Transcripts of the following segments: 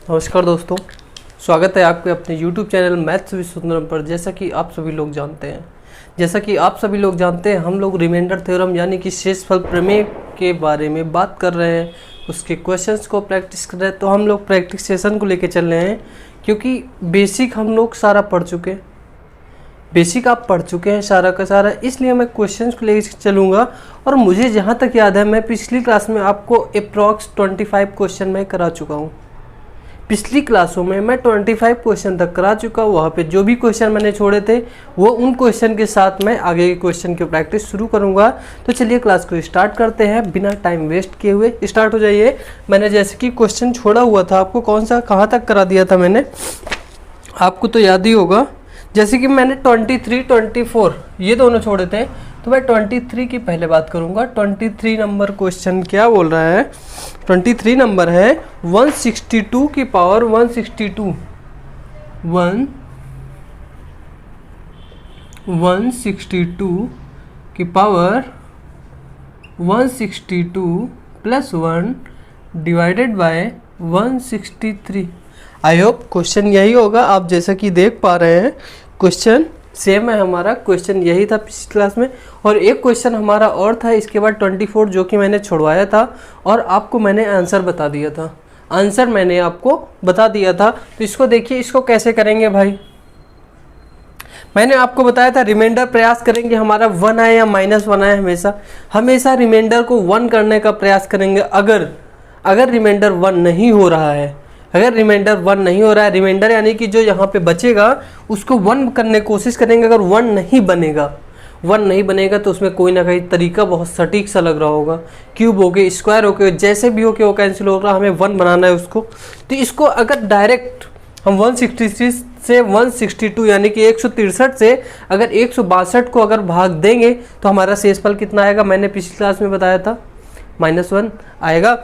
नमस्कार दोस्तों, स्वागत है आपके अपने YouTube channel maths with Sundaram पर। जैसा कि आप सभी लोग जानते हैं हम लोग रिमाइंडर थ्योरम यानी कि शेषफल प्रमेय के बारे में बात कर रहे हैं, उसके क्वेश्चंस को प्रैक्टिस कर रहे हैं। तो हम लोग प्रैक्टिस सेशन को लेके चल रहे हैं क्योंकि बेसिक हम लोग सारा पढ़ चुके हैं, बेसिक आप पढ़ चुके हैं सारा का सारा, इसलिए मैं क्वेश्चंस को लेकर चलूँगा। और मुझे जहाँ तक याद है मैं पिछली क्लास में आपको अप्रॉक्स 25 क्वेश्चन मैं करा चुका हूँ। पिछली क्लासों में मैं 25 क्वेश्चन तक करा चुका हूँ। वहाँ पे जो भी क्वेश्चन मैंने छोड़े थे वो उन क्वेश्चन के साथ मैं आगे के क्वेश्चन की प्रैक्टिस शुरू करूँगा। तो चलिए क्लास को स्टार्ट करते हैं, बिना टाइम वेस्ट किए हुए स्टार्ट हो जाइए। मैंने जैसे कि क्वेश्चन छोड़ा हुआ था, आपको कौन सा कहाँ तक करा दिया था मैंने, आपको तो याद ही होगा। जैसे कि मैंने 23, 24 ये दोनों छोड़े थे, तो मैं 23 की पहले बात करूंगा। 23 नंबर क्वेश्चन क्या बोल रहा है? 23 नंबर है 162 की पावर 162 की power 162 plus 1 divided by 163। I hope question यही होगा। आप जैसा कि देख पा रहे हैं क्वेश्चन सेम है, हमारा क्वेश्चन यही था पिछली क्लास में। और एक क्वेश्चन हमारा और था इसके बाद 24 जो कि मैंने छुड़वाया था और आपको मैंने आंसर बता दिया था। आंसर मैंने आपको बता दिया था। तो इसको देखिए, इसको कैसे करेंगे भाई। मैंने आपको बताया था रिमाइंडर प्रयास करेंगे हमारा 1 आए या -1 आए, हमेशा रिमाइंडर को 1 करने का प्रयास करेंगे। अगर रिमाइंडर 1 नहीं हो रहा है, रिमाइंडर यानी कि जो यहाँ पे बचेगा उसको 1 करने की कोशिश करेंगे। अगर 1 नहीं बनेगा तो उसमें कोई ना कोई तरीका बहुत सटीक सा लग रहा होगा। क्यूब हो गए, स्क्वायर हो गए, जैसे भी हो के वो कैंसिल होगा, हमें 1 बनाना है उसको। तो इसको अगर डायरेक्ट हम 163 से 162 यानी कि 163 से अगर 162 को अगर भाग देंगे तो हमारा शेषफल कितना आएगा? मैंने पिछली क्लास में बताया था -1 आएगा,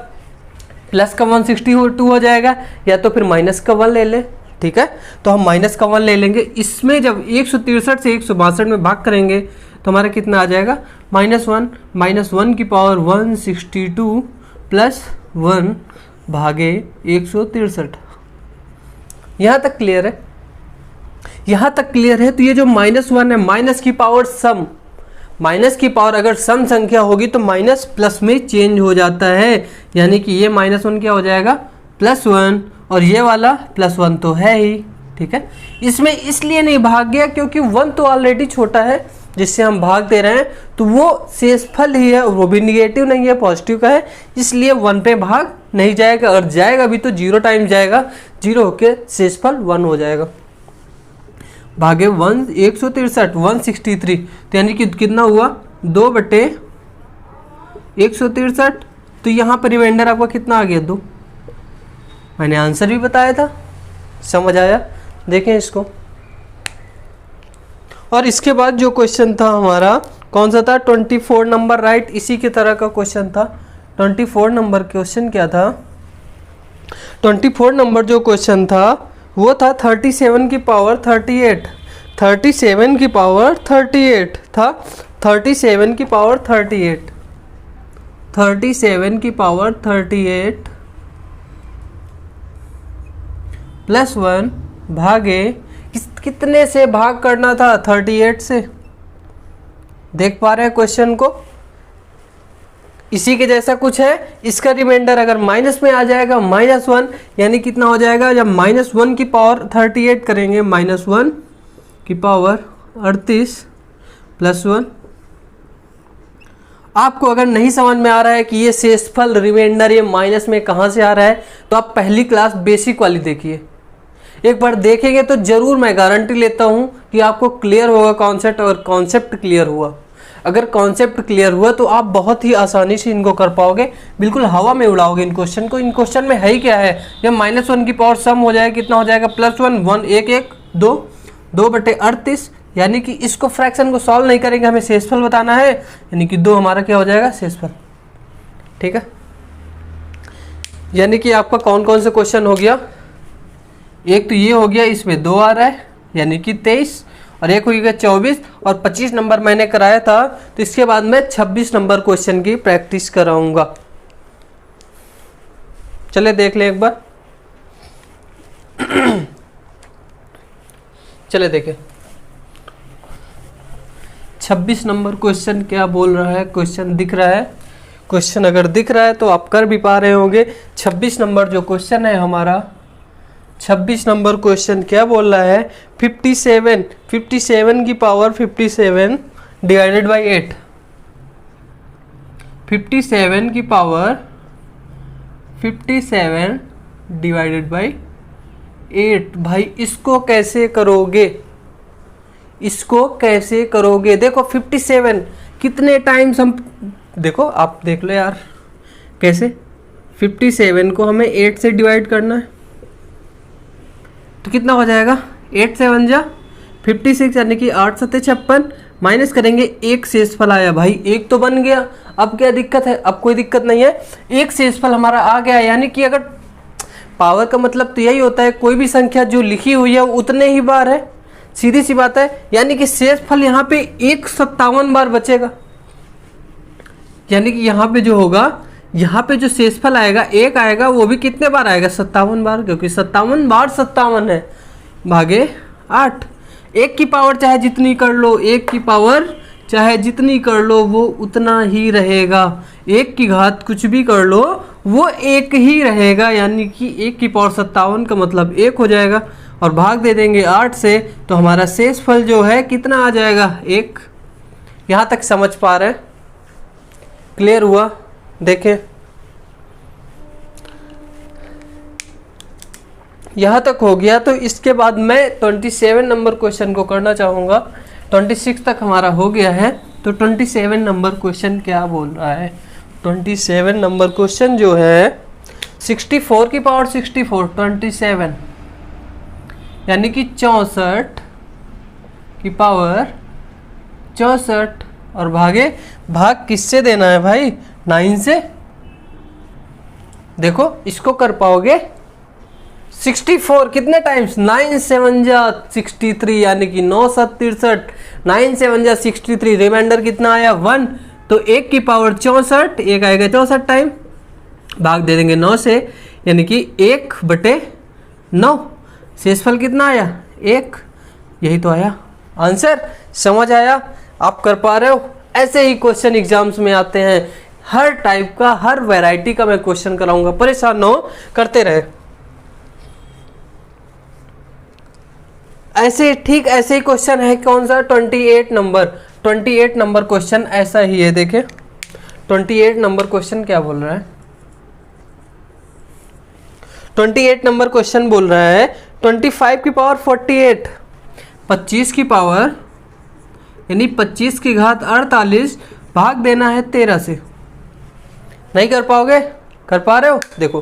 प्लस का 162 हो जाएगा, या तो फिर माइनस का 1 ले लें। ठीक है, तो हम माइनस का 1 ले लेंगे। इसमें जब 163 से 162 में भाग करेंगे तो हमारा कितना आ जाएगा? -1 की पावर 162 प्लस 1 भागे 163। यहाँ तक क्लियर है? तो ये जो -1 है, माइनस की पावर सम, माइनस की पावर अगर सम संख्या होगी तो माइनस प्लस में चेंज हो जाता है। यानी कि ये -1 क्या हो जाएगा? +1, और ये वाला +1 तो है ही। ठीक है, इसमें इसलिए नहीं भाग गया क्योंकि 1 तो ऑलरेडी छोटा है जिससे हम भाग दे रहे हैं, तो वो शेषफल ही है, वो भी निगेटिव नहीं है, पॉजिटिव का है, इसलिए 1 पे भाग नहीं जाएगा। और जाएगा भी तो 0 टाइम जाएगा, 0 होके शेषफल 1 हो जाएगा। भागे 163 तो यानी कि कितना हुआ? 2/163। तो यहाँ पर रिमाइंडर आपका कितना आ गया? 2। मैंने आंसर भी बताया था, समझ आया? देखें इसको। और इसके बाद जो क्वेश्चन था हमारा कौन सा था? 24 नंबर, राइट, इसी की तरह का क्वेश्चन था। 24 नंबर क्वेश्चन क्या था? 24 नंबर जो क्वेश्चन था वो था 37 की पावर 38। 37 की पावर 38 था, 37 की पावर 38, 37 की पावर 38 प्लस 1 भागे कितने से भाग करना था? 38 से। देख पा रहे हैं क्वेश्चन को? इसी के जैसा कुछ है। इसका रिमाइंडर अगर माइनस में आ जाएगा -1, यानी कितना हो जाएगा? जब -1 की पावर 38 करेंगे, -1 की पावर 38 प्लस 1। आपको अगर नहीं समझ में आ रहा है कि ये शेषफल रिमाइंडर ये माइनस में कहाँ से आ रहा है, तो आप पहली क्लास बेसिक वाली देखिए। एक बार देखेंगे तो जरूर, मैं गारंटी लेता हूँ कि आपको क्लियर होगा कॉन्सेप्ट। और कॉन्सेप्ट क्लियर हुआ, अगर कॉन्सेप्ट क्लियर हुआ तो आप बहुत ही आसानी से इनको कर पाओगे, बिल्कुल हवा में उड़ाओगे इन क्वेश्चन को। इन क्वेश्चन में है ही क्या है? जब -1 की पावर सम हो जाएगा, कितना हो जाएगा? +1, 1, 1, 1, 2, 2/38। यानी कि इसको फ्रैक्शन को सॉल्व नहीं करेंगे, हमें शेषफल बताना है, यानी कि 2 हमारा क्या हो जाएगा? शेषफल। ठीक है, यानी कि आपका कौन कौन से क्वेश्चन हो गया? एक तो ये हो गया, इसमें 2 आ रहा है यानी कि 23, और एक हो गया 24, और 25 नंबर मैंने कराया था। तो इसके बाद मैं 26 नंबर क्वेश्चन की प्रैक्टिस कराऊंगा। चले देख ले एक बार। चले देखें 26 नंबर क्वेश्चन क्या बोल रहा है। क्वेश्चन दिख रहा है, क्वेश्चन अगर दिख रहा है तो आप कर भी पा रहे होंगे। 26 नंबर जो क्वेश्चन है हमारा, 26 नंबर क्वेश्चन क्या बोल रहा है, 57 की पावर 57 डिवाइडेड बाई 8। 57 की पावर 57 डिवाइडेड बाई 8। भाई इसको कैसे करोगे, इसको कैसे करोगे? देखो 57 कितने टाइम्स हम, देखो आप देख लो यार कैसे। 57 को हमें 8 से डिवाइड करना है तो कितना हो जाएगा, 8 से 1 जा 56 यानी कि 8 सत्ते 56, माइनस करेंगे, एक शेषफल आया भाई, एक तो बन गया। अब क्या दिक्कत है? अब कोई दिक्कत नहीं है, एक शेषफल हमारा आ गया। यानी कि अगर पावर का मतलब तो यही होता है कोई भी संख्या जो लिखी हुई है वो उतने ही बार है, सीधी सी बात है। यानी कि शेषफल यहाँ पे 57 बार बचेगा। यानी कि यहाँ पे जो होगा, यहाँ पे जो शेषफल आएगा एक आएगा, वो भी कितने बार आएगा, 57 बार, क्योंकि 57 बार 57 है भागे 8। एक की पावर चाहे जितनी कर लो, एक की पावर चाहे जितनी कर लो वो उतना ही रहेगा। एक की घात कुछ भी कर लो वो एक ही रहेगा। यानी कि एक की पावर 57 का मतलब एक हो जाएगा और भाग दे देंगे 8 से, तो हमारा शेषफल जो है कितना आ जाएगा, 1। यहाँ तक समझ पा रहे हैं? क्लियर हुआ? देखें यहाँ तक हो गया। तो इसके बाद मैं 27 नंबर क्वेश्चन को करना चाहूँगा। 26 तक हमारा हो गया है, तो 27 नंबर क्वेश्चन क्या बोल रहा है। 27 नंबर क्वेश्चन जो है 64 की पावर 64 27 यानी कि 64 की पावर 64 और भाग किससे देना है भाई, 9 से। देखो इसको कर पाओगे 64 कितने टाइम्स, 9 7 जा 63 यानी कि 9 7 63, 9 7 जा 63, रिमाइंडर कितना आया 1। तो एक की पावर 64, एक आएगा 64 टाइम, भाग दे देंगे 9 से यानी कि 1/9। शेषफल कितना आया, 1। यही तो आया आंसर। समझ आया? आप कर पा रहे हो? ऐसे ही क्वेश्चन एग्जाम्स में आते हैं, हर टाइप का, हर वैरायटी का मैं क्वेश्चन कराऊंगा, परेशान न हो, करते रहे। ऐसे ठीक ऐसे ही क्वेश्चन है, कौन सा, 28 नंबर क्वेश्चन ऐसा ही है। देखें 28 नंबर क्वेश्चन क्या बोल रहा है। 28 नंबर क्वेश्चन बोल रहा है 25 की पावर 48, 25 की पावर यानी 25 की घात 48, भाग देना है 13 से। नहीं कर पाओगे? कर पा रहे हो? देखो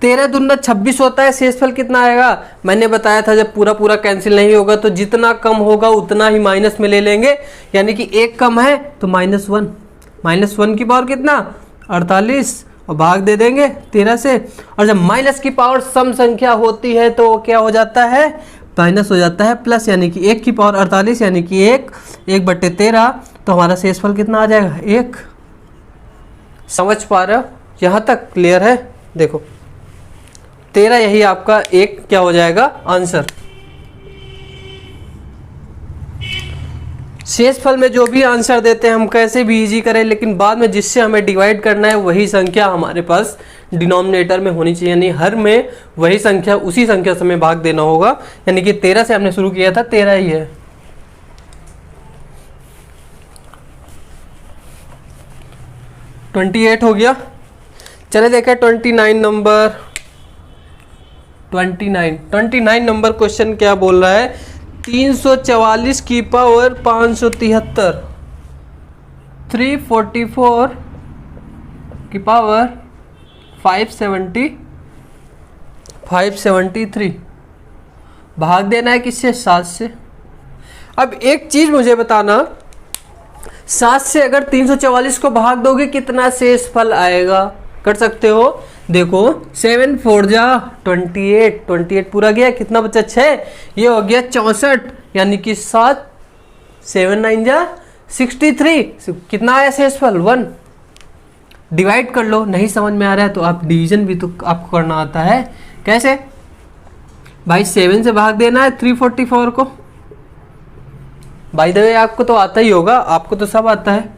13 दूना 26 होता है, शेषफल कितना आएगा, मैंने बताया था जब पूरा कैंसिल नहीं होगा तो जितना कम होगा उतना ही माइनस में ले लेंगे। यानी कि एक कम है तो -1 की पावर कितना, 48 और भाग दे देंगे 13 से। और जब माइनस की पावर सम संख्या होती है तो क्या हो जाता है, माइनस हो जाता है प्लस। यानी कि 1 की पावर 48 यानी कि 1/13, तो हमारा शेषफल कितना आ जाएगा, 1। समझ पा रहे हो? यहाँ तक क्लियर है? देखो 13 यही आपका 1 क्या हो जाएगा, आंसर। शेषफल में जो भी आंसर देते हैं हम कैसे भी इजी करें, लेकिन बाद में जिससे हमें डिवाइड करना है वही संख्या हमारे पास डिनोमिनेटर में होनी चाहिए। यानी हर में वही संख्या, उसी संख्या से हमें भाग देना होगा। यानी कि 13 से हमने शुरू किया था, 13 ही है। तो 28 हो गया। चले देखें 29 नंबर क्वेश्चन क्या बोल रहा है। 344 की पावर 573, 344 की पावर 573, भाग देना है किससे, 7 से। अब एक चीज मुझे बताना, 7 से अगर 344 को भाग दोगे कितना शेषफल आएगा, कर सकते हो। देखो 7 4 जा 28 पूरा गया, कितना बचा 6, ये हो गया 64 यानी कि 7 7 9 जा 63, कितना आया शेषफल 1। डिवाइड कर लो, नहीं समझ में आ रहा है तो आप डिवीजन भी तो आपको करना आता है। कैसे भाई, 7 से भाग देना है 344 को। बाय द वे आपको तो आता ही होगा, आपको तो सब आता है।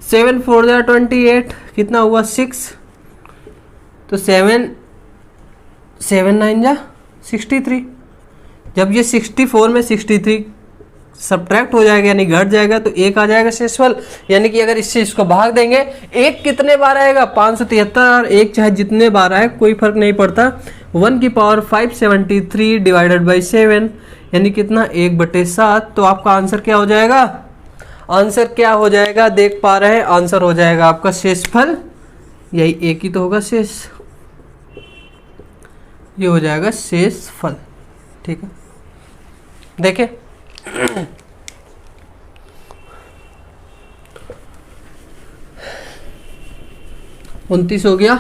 7 4 जा 28, कितना हुआ 6, तो 7 9 जा 63। जब ये 64 में 63 सब्ट्रैक्ट हो जाएगा यानी घट जाएगा तो 1 आ जाएगा शेषफल। यानी कि अगर इससे इसको भाग देंगे, 1 कितने बार आएगा 573, और 1 चाहे जितने बार आए कोई फर्क नहीं पड़ता। 1 की पावर 573 डिवाइडेड बाई 7 यानी कितना 1/7। तो आपका आंसर क्या हो जाएगा, आंसर क्या हो जाएगा देख पा रहे हैं, आंसर हो जाएगा आपका शेषफल, यही एक ही तो होगा शेष, ये हो जाएगा शेषफल। ठीक है, देखिए 29 हो गया।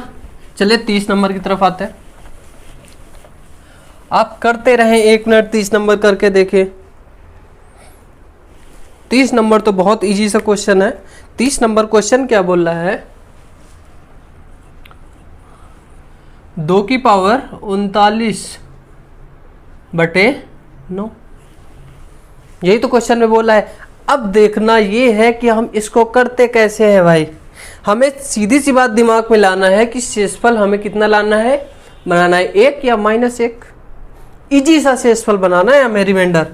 चलिए 30 नंबर की तरफ आते हैं। आप करते रहें 1 मिनट 30 नंबर करके देखिए। 30 नंबर तो बहुत इजी सा क्वेश्चन है। 30 नंबर क्वेश्चन क्या बोल रहा है, 2 की पावर 39/9, यही तो क्वेश्चन में बोला है। अब देखना ये है कि हम इसको करते कैसे हैं भाई। हमें सीधी सी बात दिमाग में लाना है कि शेषफल हमें कितना लाना है, बनाना है 1 या -1। इजी सा शेषफल बनाना है हमें, रिमाइंडर।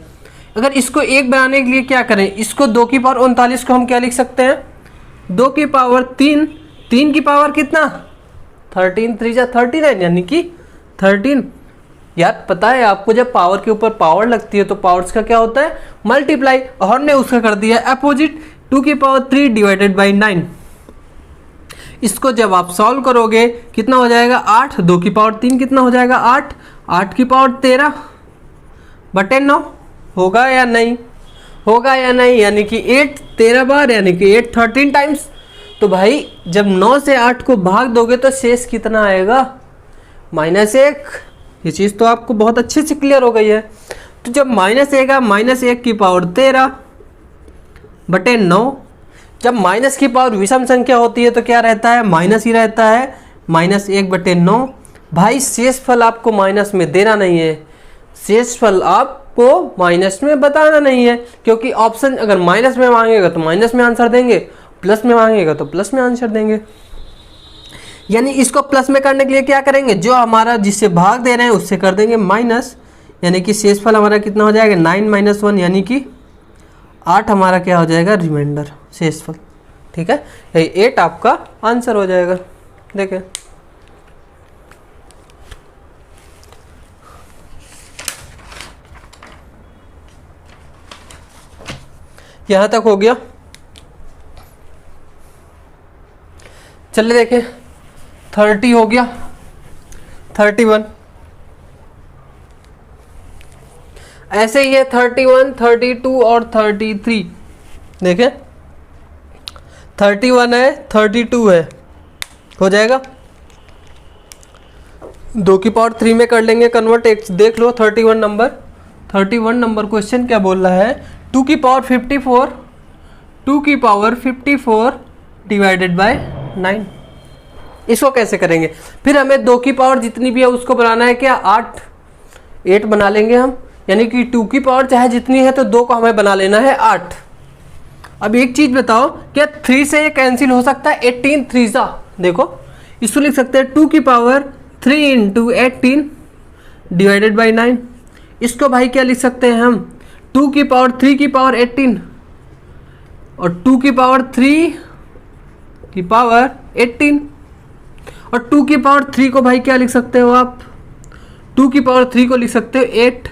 अगर इसको 1 बनाने के लिए क्या करें, इसको 2 की पावर 39 को हम क्या लिख सकते हैं, 2 की पावर 3, 3 की पावर कितना 13 3 जा 39 यानी कि 13। यार पता है आपको, जब पावर के ऊपर पावर लगती है तो पावर्स का क्या होता है मल्टीप्लाई, और हमने उसका कर दिया अपोजिट। 2 की पावर 3 डिवाइडेड बाई 9। इसको जब आप सॉल्व करोगे कितना हो जाएगा 8, 2 की पावर 3 कितना हो जाएगा 8, 8 की पावर 13/9 होगा या नहीं, होगा या नहीं, यानी कि 8 13 बार यानी कि 8 13 टाइम्स। तो भाई जब 9 से 8 को भाग दोगे तो शेष कितना आएगा -1। ये चीज़ तो आपको बहुत अच्छे से क्लियर हो गई है। तो जब -1 है, -1 की पावर 13/9। जब माइनस की पावर विषम संख्या होती है तो क्या रहता है, माइनस ही रहता है, -1/9। भाई शेषफल आपको माइनस में देना नहीं है, शेषफल आपको माइनस में बताना नहीं है, क्योंकि ऑप्शन अगर माइनस में मांगेगा तो माइनस में आंसर देंगे, प्लस में मांगेगा तो प्लस में आंसर देंगे। यानी इसको प्लस में करने के लिए क्या करेंगे, जो हमारा जिससे भाग दे रहे हैं उससे कर देंगे माइनस, यानी कि शेषफल हमारा कितना हो जाएगा 9 - 1 यानी कि 8 हमारा क्या हो जाएगा रिमाइंडर शेषफल। ठीक है, यही 8 आपका आंसर हो जाएगा। देखें यहां तक हो गया। चलिए देखें 30 हो गया, 31 ऐसे ही है, 31 32 और 33। देखें 31 है 32 है, हो जाएगा। 2 की पावर 3 में कर लेंगे कन्वर्ट। एक देख लो 31 नंबर क्वेश्चन क्या बोल रहा है, 2 की पावर 54, 2 की पावर 54 डिवाइडेड बाय 9। इसको कैसे करेंगे, फिर हमें 2 की पावर जितनी भी है उसको बनाना है क्या 8 बना लेंगे हम, यानी कि 2 की पावर चाहे जितनी है तो 2 को हमें बना लेना है 8। अब एक चीज बताओ, क्या 3 से ये कैंसिल हो सकता है, 18 3 जा, देखो इसको लिख सकते हैं 2 की पावर 3 × 18 डिवाइडेड बाई 9। इसको भाई क्या लिख सकते हैं हम, 2 की पावर 3 की पावर 18 और 2 की पावर 3 की पावर 18, और 2 की पावर 3 को भाई क्या लिख सकते हो आप, 2 की पावर 3 को लिख सकते हो 8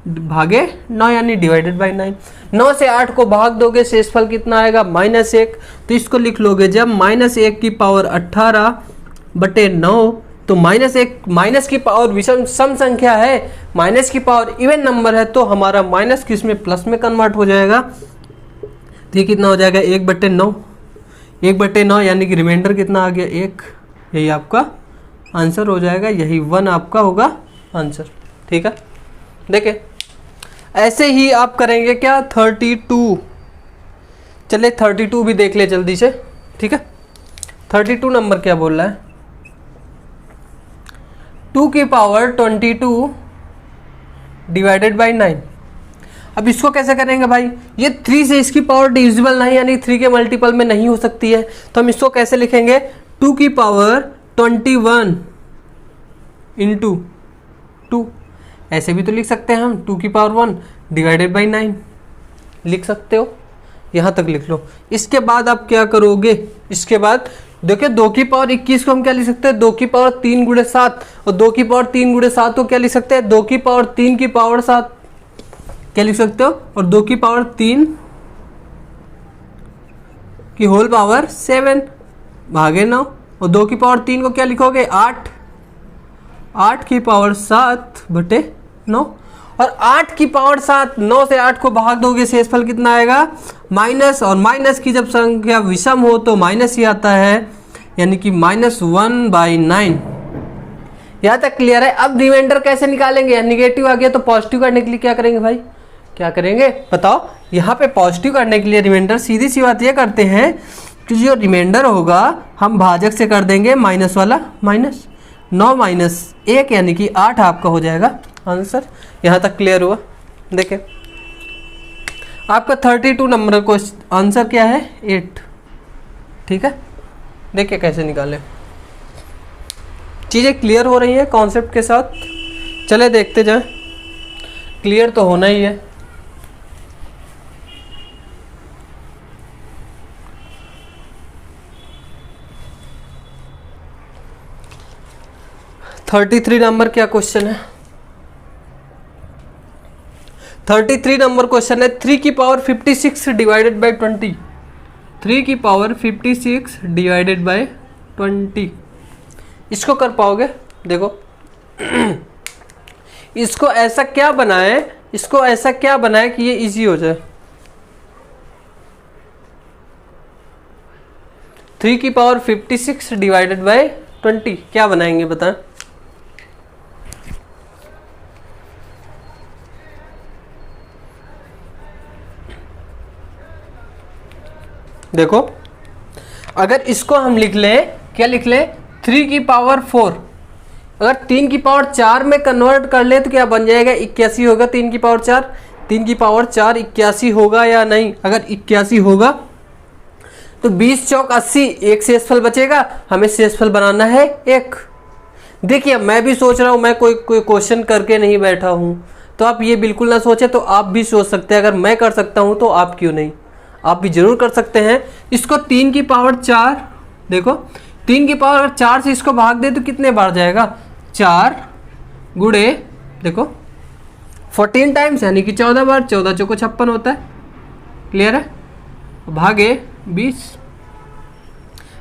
भागे 9 यानी डिवाइडेड बाई 9। 9 से 8 को भाग दोगे शेषफल कितना आएगा -1। तो इसको लिख लोगे, जब -1 की पावर 18/9, तो -1 माइनस की पावर विषम सम संख्या है, माइनस की पावर इवन नंबर है, तो हमारा माइनस किस में प्लस में कन्वर्ट हो जाएगा। तो ये कितना हो जाएगा 1/9, 1/9 यानी कि रिमाइंडर कितना आ गया 1। यही आपका आंसर हो जाएगा, यही 1 आपका होगा आंसर। ठीक है, देखिए ऐसे ही आप करेंगे क्या 32। चलिए 32 भी देख ले जल्दी से। ठीक है, 32 नंबर क्या बोल रहा है, 2 की पावर 22 डिवाइडेड बाई 9। अब इसको कैसे करेंगे भाई, ये 3 से इसकी पावर डिविजिबल नहीं, यानी 3 के मल्टीपल में नहीं हो सकती है, तो हम इसको कैसे लिखेंगे, 2 की पावर 21 इंटू 2, ऐसे भी तो लिख सकते हैं हम, 2 की पावर 1 डिवाइडेड बाई 9 लिख सकते हो, यहाँ तक लिख लो। इसके बाद आप क्या करोगे, इसके बाद देखिए 2 की पावर 21 को हम क्या लिख सकते हैं, 2 की पावर 3 गुणे 7, और 2 की पावर 3 गुणे 7 को क्या लिख सकते हैं, 2 की पावर 3 की पावर 7 क्या लिख सकते हो, और 2 की पावर 3 की होल पावर 7 भागे 9, और 2 की पावर 3 को क्या लिखोगे 8, 8 की पावर 7 बटे 9, और 8 की पावर 7, 9 से 8 को भाग दोगे शेषफल कितना आएगा माइनस, और माइनस की जब संख्या विषम हो तो माइनस ही आता है, यानी कि -1/9। यहाँ तक क्लियर है। अब रिमाइंडर कैसे निकालेंगे, निगेटिव आ गया तो पॉजिटिव करने के लिए क्या करेंगे भाई, क्या करेंगे बताओ। यहाँ पे पॉजिटिव करने के लिए रिमाइंडर सीधी सी बात ये करते हैं कि जो रिमाइंडर होगा हम भाजक से कर देंगे माइनस वाला माइनस, 9 - 1 यानी कि 8 आपका हो जाएगा आंसर। यहाँ तक क्लियर हुआ। देखिए आपका 32 नंबर का आंसर क्या है 8, ठीक है। देखिए कैसे निकालें, चीज़ें क्लियर हो रही हैं कॉन्सेप्ट के साथ, चले देखते जाएं, क्लियर तो होना ही है। $33 नंबर क्या क्वेश्चन है, 33 नंबर क्वेश्चन है 3 की पावर 56 डिवाइडेड बाई 20, 3 की पावर 56 डिवाइडेड बाई 20। इसको कर पाओगे, देखो इसको ऐसा क्या बनाए, इसको ऐसा क्या बनाए कि ये इजी हो जाए। 3 की पावर 56 डिवाइडेड बाई 20 क्या बनाएंगे बताएं। देखो अगर इसको हम लिख लें, क्या लिख लें 3 की पावर 4, अगर 3 की पावर 4 में कन्वर्ट कर ले तो क्या बन जाएगा 81 होगा। 3 की पावर 4, 3 की पावर 4 81 होगा या नहीं, अगर 81 होगा तो 20 चौक 80, एक शेषफल बचेगा, हमें शेषफल बनाना है 1। देखिए मैं भी सोच रहा हूँ, मैं कोई क्वेश्चन करके नहीं बैठा हूँ, तो आप ये बिल्कुल ना सोचे, तो आप भी सोच सकते हैं, अगर मैं कर सकता हूँ तो आप क्यों नहीं, आप भी जरूर कर सकते हैं। इसको 3 की पावर 4, देखो 3 की पावर 4 से इसको भाग दे तो कितने बार जाएगा 4 गुणे देखो 14 टाइम्स यानी कि 14 बार, 14 चौको 56 होता है, क्लियर है, भागे 20।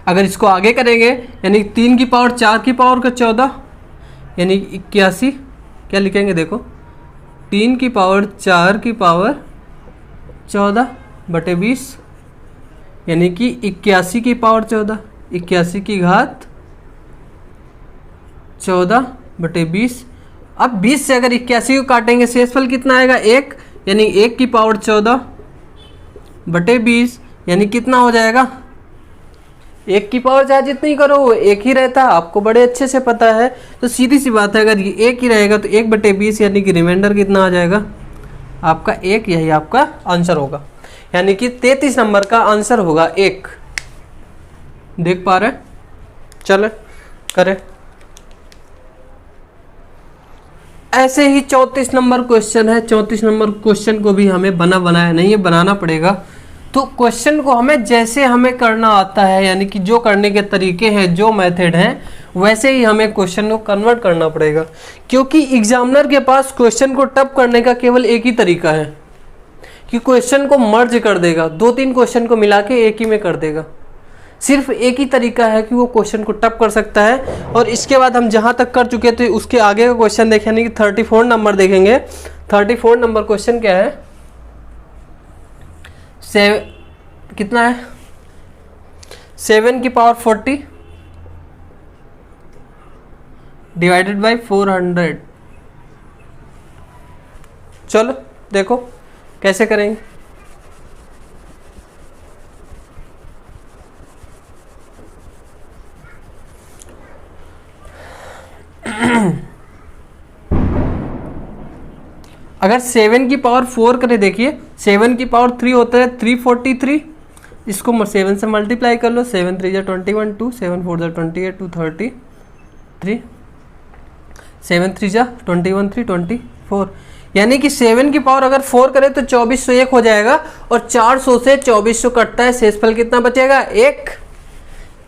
अगर इसको आगे करेंगे यानी 3 की पावर 4 की पावर का 14 यानी 81, क्या लिखेंगे देखो 3 की पावर 4 की पावर 14 बटे 20 यानी कि 81 की पावर 14, 81 की घात 14 बटे 20। अब 20 से अगर 81 को काटेंगे शेषफल कितना आएगा 1, यानी 1 की पावर 14 बटे 20 यानी कितना हो जाएगा, 1 की पावर चाहे जितनी करो वो 1 ही रहता है, आपको बड़े अच्छे से पता है। तो सीधी सी बात है, अगर ये 1 ही रहेगा तो 1 बटे 20 यानी कि रिमाइंडर कितना आ जाएगा आपका 1, यही आपका आंसर होगा, यानी कि 33 नंबर का आंसर होगा 1। देख पा रहे, चले करें। ऐसे ही 34 नंबर क्वेश्चन है, 34 नंबर क्वेश्चन को भी हमें बनाया नहीं है, बनाना पड़ेगा। तो क्वेश्चन को हमें जैसे हमें करना आता है, यानी कि जो करने के तरीके हैं, जो मेथड हैं, वैसे ही हमें क्वेश्चन को कन्वर्ट करना पड़ेगा, क्योंकि एग्जामिनर के पास क्वेश्चन को टफ करने का केवल एक ही तरीका है कि क्वेश्चन को मर्ज कर देगा, 2-3 क्वेश्चन को मिला के एक ही में कर देगा। सिर्फ एक ही तरीका है कि वो क्वेश्चन को टफ कर सकता है। और इसके बाद हम जहाँ तक कर चुके थे उसके आगे का क्वेश्चन देखें, यानी कि 34 नंबर देखेंगे। 34 नंबर क्वेश्चन क्या है, कितना है 7 की पावर 40 डिवाइडेड बाई 400। चलो देखो कैसे करेंगे। अगर 7 की पावर 4 करें, देखिए 7 की पावर 3 होता है 343, इसको 7 से मल्टीप्लाई कर लो, 7 3 जा 21, 2 7 4 जा 28, 2 33, 7 3 जा 21, 3 24, यानी कि 7 की पावर अगर 4 करें तो 2401 हो जाएगा, और 400 से 2400 कटता है, शेषफल कितना बचेगा 1।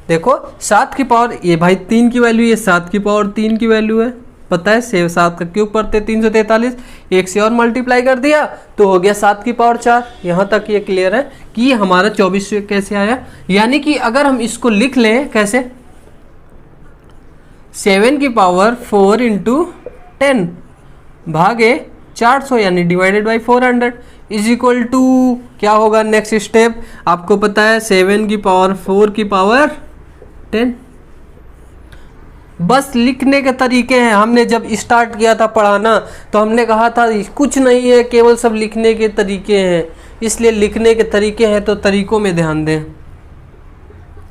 देखो 7 की पावर, ये भाई 3 की वैल्यू, ये 7 की पावर 3 की वैल्यू है, पता है 7 का क्यूब करते 343, एक से और मल्टीप्लाई कर दिया तो हो गया 7 की पावर 4। यहाँ तक ये क्लियर है कि हमारा 2400 कैसे आया। यानी कि अगर हम इसको लिख लें कैसे, 7 की पावर 4 इंटू 10 भागे 400 यानी divided by 400 is equal to क्या होगा। नेक्स्ट स्टेप आपको पता है 7 की पावर 4 की पावर 10। बस लिखने के तरीके हैं। हमने जब स्टार्ट किया था पढ़ाना तो हमने कहा था कुछ नहीं है, केवल सब लिखने के तरीके हैं, इसलिए लिखने के तरीके हैं तो तरीकों में ध्यान दें।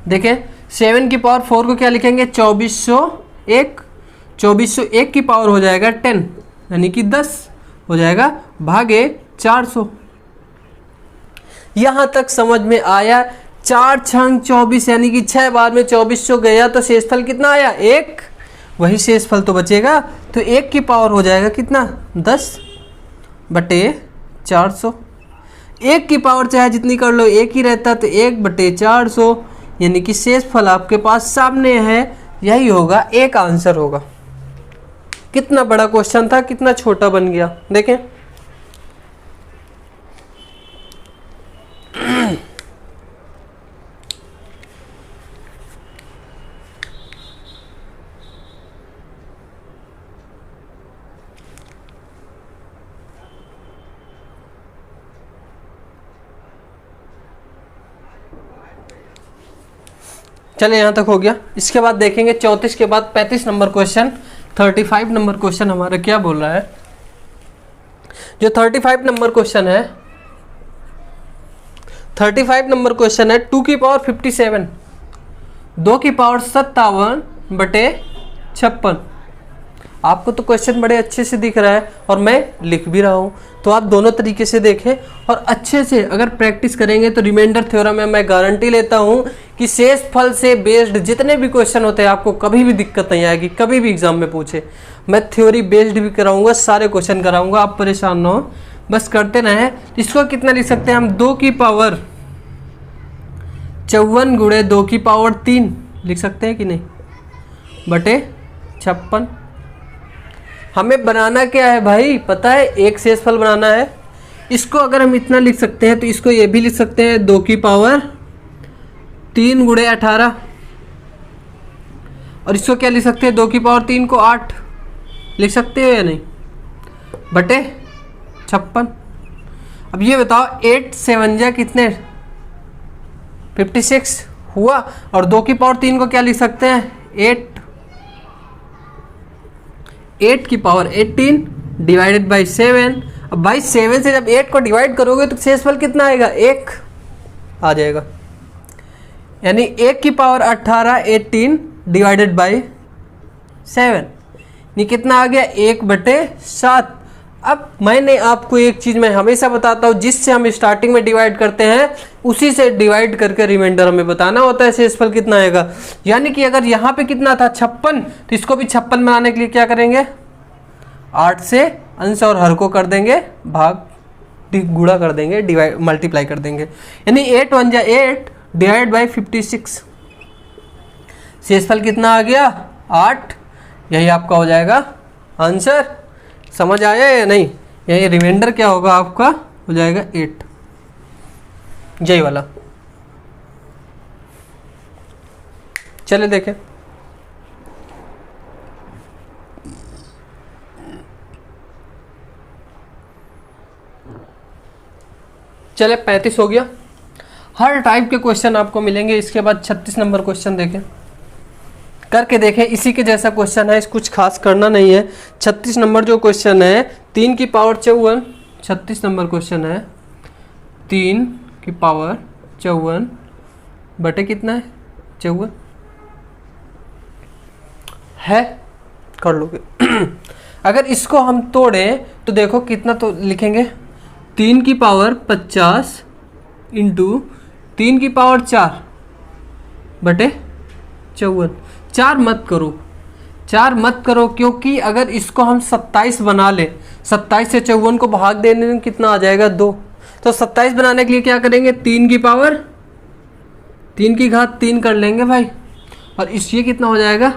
देखें 7 की पावर 4 को क्या लिखेंगे 2401, 2401 की पावर हो जाएगा 10 यानी कि 10 हो जाएगा भागे 400। यहां तक समझ में आया। 4 छंग 24 यानी कि 6 बार में 2400 गया तो शेषफल कितना आया 1, वही शेषफल तो बचेगा, तो 1 की पावर हो जाएगा कितना 10 बटे 400। 1 की पावर चाहे जितनी कर लो 1 ही रहता, तो 1 बटे 400 यानी कि शेषफल आपके पास सामने है, यही होगा, एक आंसर होगा। कितना बड़ा क्वेश्चन था, कितना छोटा बन गया, देखें। चले यहाँ तक हो गया। इसके बाद देखेंगे 34 के बाद 35 नंबर क्वेश्चन, 35 नंबर क्वेश्चन हमारा क्या बोल रहा है। जो 35 नंबर क्वेश्चन है, 35 नंबर क्वेश्चन है 2 की पावर 57, 2 की पावर 57 बटे 56। आपको तो क्वेश्चन बड़े अच्छे से दिख रहा है और मैं लिख भी रहा हूँ, तो आप दोनों तरीके से देखें और अच्छे से अगर प्रैक्टिस करेंगे तो रिमाइंडर थ्योरम में मैं गारंटी लेता हूँ कि शेषफल से बेस्ड जितने भी क्वेश्चन होते हैं आपको कभी भी दिक्कत नहीं आएगी, कभी भी एग्जाम में पूछे। मैं थ्योरी बेस्ड भी कराऊंगा, सारे क्वेश्चन कराऊंगा, आप परेशान ना हो, बस करते रहें। इसको कितना लिख सकते हैं हम 2 की पावर 54 गुणे 2 की पावर 3 लिख सकते हैं कि नहीं, बटे 56। हमें बनाना क्या है भाई, पता है, एक शेषफल बनाना है। इसको अगर हम इतना लिख सकते हैं तो इसको ये भी लिख सकते हैं 2 की पावर 3 गुणे 18, और इसको क्या लिख सकते हैं 2 की पावर 3 को 8 लिख सकते हो या नहीं, बटे 56। अब ये बताओ 8 7 जा कितने 56 हुआ, और 2 की पावर 3 को क्या लिख सकते हैं 8 की पावर 18 डिवाइडेड बाई 7। अब भाई 7 से जब 8 को डिवाइड करोगे तो शेषफल कितना आएगा 1 आ जाएगा, यानी 1 की पावर 18 18 डिवाइडेड बाई 7, ये कितना आ गया 1 बटे 7। अब मैंने आपको एक चीज़ मैं हमेशा बताता हूँ, जिससे हम स्टार्टिंग में डिवाइड करते हैं उसी से डिवाइड करके रिमाइंडर हमें बताना होता है शेषफल कितना आएगा। यानी कि अगर यहाँ पे कितना था 56, तो इसको भी 56 बनाने के लिए क्या करेंगे 8 से अंश और हर को कर देंगे भाग, गुणा कर देंगे, डिवाइड मल्टीप्लाई कर देंगे, यानी 8 1 जा 8 डिवाइड बाई 56। शेषफल कितना आ गया 8, यही आपका हो जाएगा आंसर। समझ आया या नहीं, यही रिमाइंडर क्या होगा आपका हो जाएगा 8, यही वाला। चले देखें, चले 35 हो गया। हर टाइप के क्वेश्चन आपको मिलेंगे। इसके बाद 36 नंबर क्वेश्चन देखें, करके देखें, इसी के जैसा क्वेश्चन है, कुछ खास करना नहीं है। 36 नंबर जो क्वेश्चन है 3 की पावर 54, 36 नंबर क्वेश्चन है 3 की पावर 54 बटे कितना है 54 है। कर लोगे। अगर इसको हम तोड़ें तो देखो कितना तो लिखेंगे, 3 की पावर 50 इंटू 3 की पावर 4 बटे 54। 4 मत करो, 4 मत करो, क्योंकि अगर इसको हम 27 बना ले, 27 से 54 को भाग देने में कितना आ जाएगा 2। तो 27 बनाने के लिए क्या करेंगे, 3 की पावर 3 की घात 3 कर लेंगे भाई, और इस ये कितना हो जाएगा,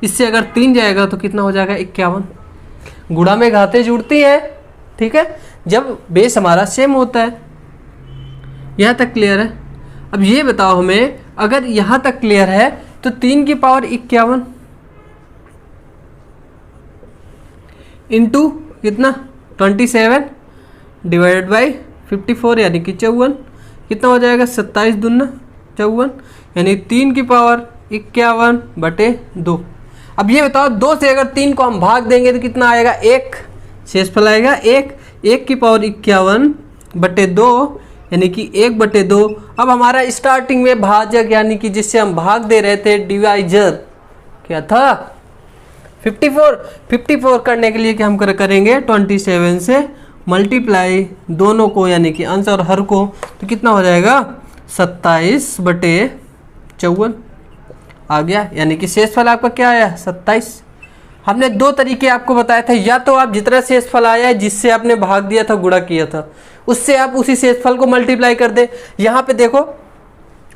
इससे अगर 3 जाएगा तो कितना हो जाएगा 51। गुणा में घातें जुड़ती हैं, ठीक है, जब बेस हमारा सेम होता है। यहाँ तक क्लियर है। अब ये बताओ हमें, अगर यहाँ तक क्लियर है तो 3 की पावर 51 इंटू कितना 27 डिवाइडेड बाई 54 यानी कि 54, कितना हो जाएगा 27 दूना 54, यानी 3 की पावर 51 बटे 2। अब ये बताओ 2 से अगर 3 को हम भाग देंगे तो कितना आएगा, 1 शेषफल आएगा 1 की पावर 51 बटे 2 यानी कि 1 बटे 2। अब हमारा स्टार्टिंग में भाजक यानी कि जिससे हम भाग दे रहे थे डिवाइजर क्या था 54 करने के लिए क्या हम करेंगे 27 से मल्टीप्लाई दोनों को यानी कि अंश और हर को, तो कितना हो जाएगा 27 बटे 54 आ गया, यानी कि शेषफल आपका क्या आया 27। हमने 2 तरीके आपको बताए थे, या तो आप जितना शेषफल आया है जिससे आपने भाग दिया था गुणा किया था उससे आप उसी शेषफल को मल्टीप्लाई कर दे। यहाँ पे देखो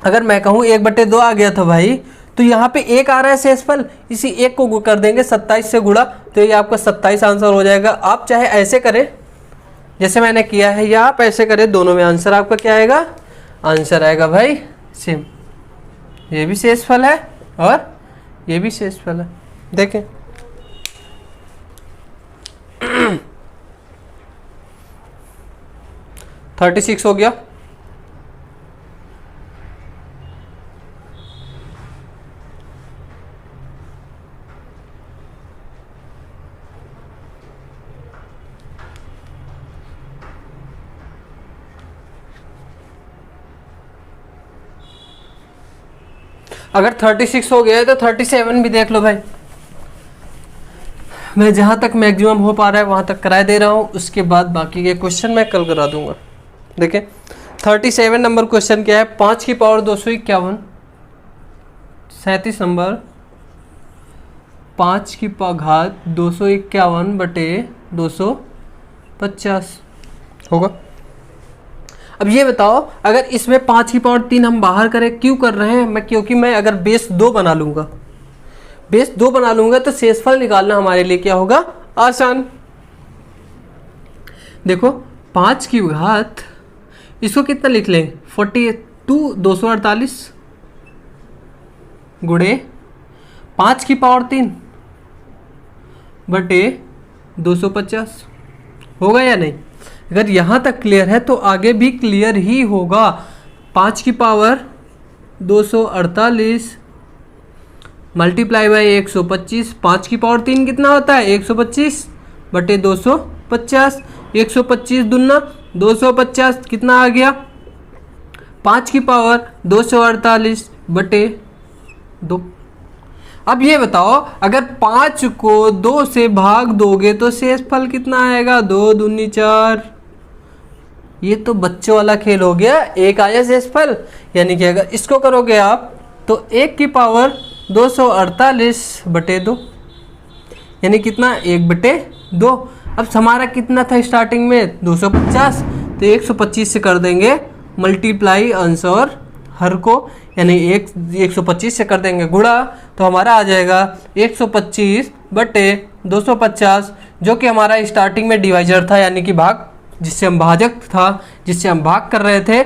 अगर मैं कहूँ 1 बटे 2 आ गया था भाई, तो यहाँ पे 1 आ रहा है शेषफल, इसी 1 को कर देंगे 27 से गुणा, तो ये आपका 27 आंसर हो जाएगा। आप चाहे ऐसे करें जैसे मैंने किया है, या आप ऐसे करें, दोनों में आंसर आपका क्या आएगा, आंसर आएगा भाई सेम। ये भी शेषफल है और ये भी शेषफल है, देखें 36 हो गया। अगर 36 हो गया है तो 37 भी देख लो भाई। मैं जहाँ तक मैक्सिमम हो पा रहा है वहाँ तक कराए दे रहा हूँ, उसके बाद बाकी के क्वेश्चन मैं कल करा दूंगा। देखें 37 नंबर क्वेश्चन क्या है, 5 की पावर 251, 37 नंबर 5 की घात 251 बटे 250 होगा। अब ये बताओ अगर इसमें 5 की पावर 3 हम बाहर करें, क्यों कर रहे हैं मैं, क्योंकि मैं अगर बेस 2 बना लूँगा, बेस 2 बना लूँगा तो शेषफल निकालना हमारे लिए क्या होगा, आसान। देखो 5 की घात, इसको कितना लिख लें 42 248 गुणे 5 की पावर 3 बटे 250 होगा या नहीं। अगर यहाँ तक क्लियर है तो आगे भी क्लियर ही होगा। 5 की पावर 248 मल्टीप्लाई बाई 125, 5 की पावर 3 कितना होता है 125 बटे 250, 125 दुना 250 कितना आ गया 5 की पावर 248 बटे 2। अब ये बताओ अगर 5 को 2 से भाग दोगे तो शेषफल कितना आएगा, 2 दूनी 4। ये तो बच्चों वाला खेल हो गया, 1 आया शेषफल, यानी कि अगर इसको करोगे आप तो 1 की पावर 248 बटे 2 यानी कितना 1 बटे 2। अब हमारा कितना था स्टार्टिंग में 250, तो 125 से कर देंगे मल्टीप्लाई अंश और हर को, यानी 125 से कर देंगे गुणा, तो हमारा आ जाएगा 125 बटे 250, जो कि हमारा स्टार्टिंग में डिवाइजर था, यानी कि भाग जिससे हम भाजक था, जिससे हम भाग कर रहे थे।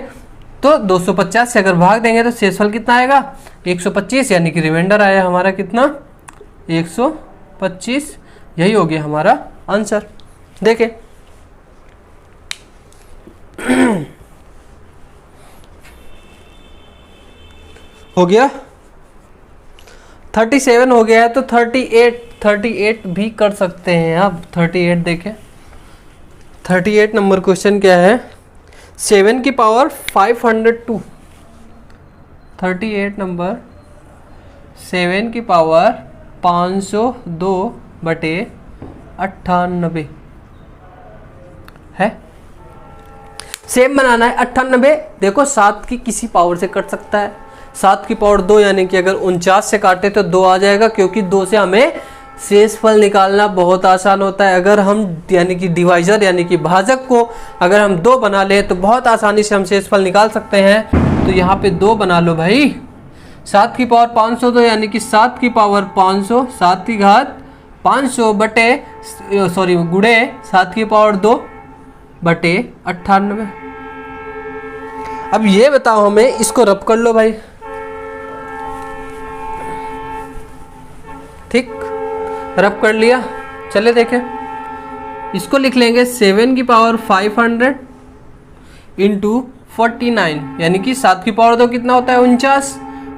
तो 250 से अगर भाग देंगे तो शेषफल कितना आएगा 125, यानी कि रिमाइंडर आया हमारा कितना 125। यही हो गया हमारा आंसर। देखें हो गया 37 हो गया है, तो 38 भी कर सकते हैं आप। 38 देखें 38 नंबर क्वेश्चन क्या है, 7 की पावर 502, 38 नंबर 7 की पावर 502 बटे 98 है। सेम बनाना है 98। देखो 7 की किसी पावर से कट सकता है, 7 की पावर 2 यानी कि अगर 49 से काटे तो 2 आ जाएगा, क्योंकि 2 से हमें शेषफल निकालना बहुत आसान होता है। अगर हम यानी कि डिवाइजर यानी कि भाजक को अगर हम 2 बना लें तो बहुत आसानी से हम शेषफल निकाल सकते हैं। तो यहाँ पे 2 बना लो भाई। 7 की पावर 500 तो यानी कि 7 की पावर 500, 7 की घात 500 बटे गुणे 7 की पावर 2 बटे 98। अब ये बताओ हमें, इसको रब कर लो भाई। ठीक, रब कर लिया। चले देखें, इसको लिख लेंगे 7 की पावर 500 इंटू 49 यानी कि 7 की पावर 2 कितना होता है 49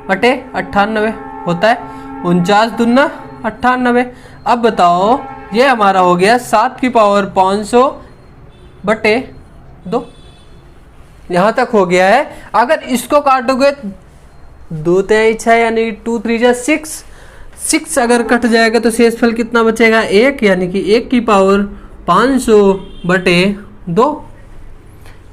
बटे 98 होता है। 49 दूना 98। अब बताओ ये हमारा हो गया 7 की पावर 500 बटे 2, यहाँ तक हो गया है। अगर इसको काटोगे 2 तिहाई 6 यानी 2 3 6, 6 अगर कट जाएगा तो शेषफल कितना बचेगा 1 यानी कि 1 की पावर 500 बटे 2।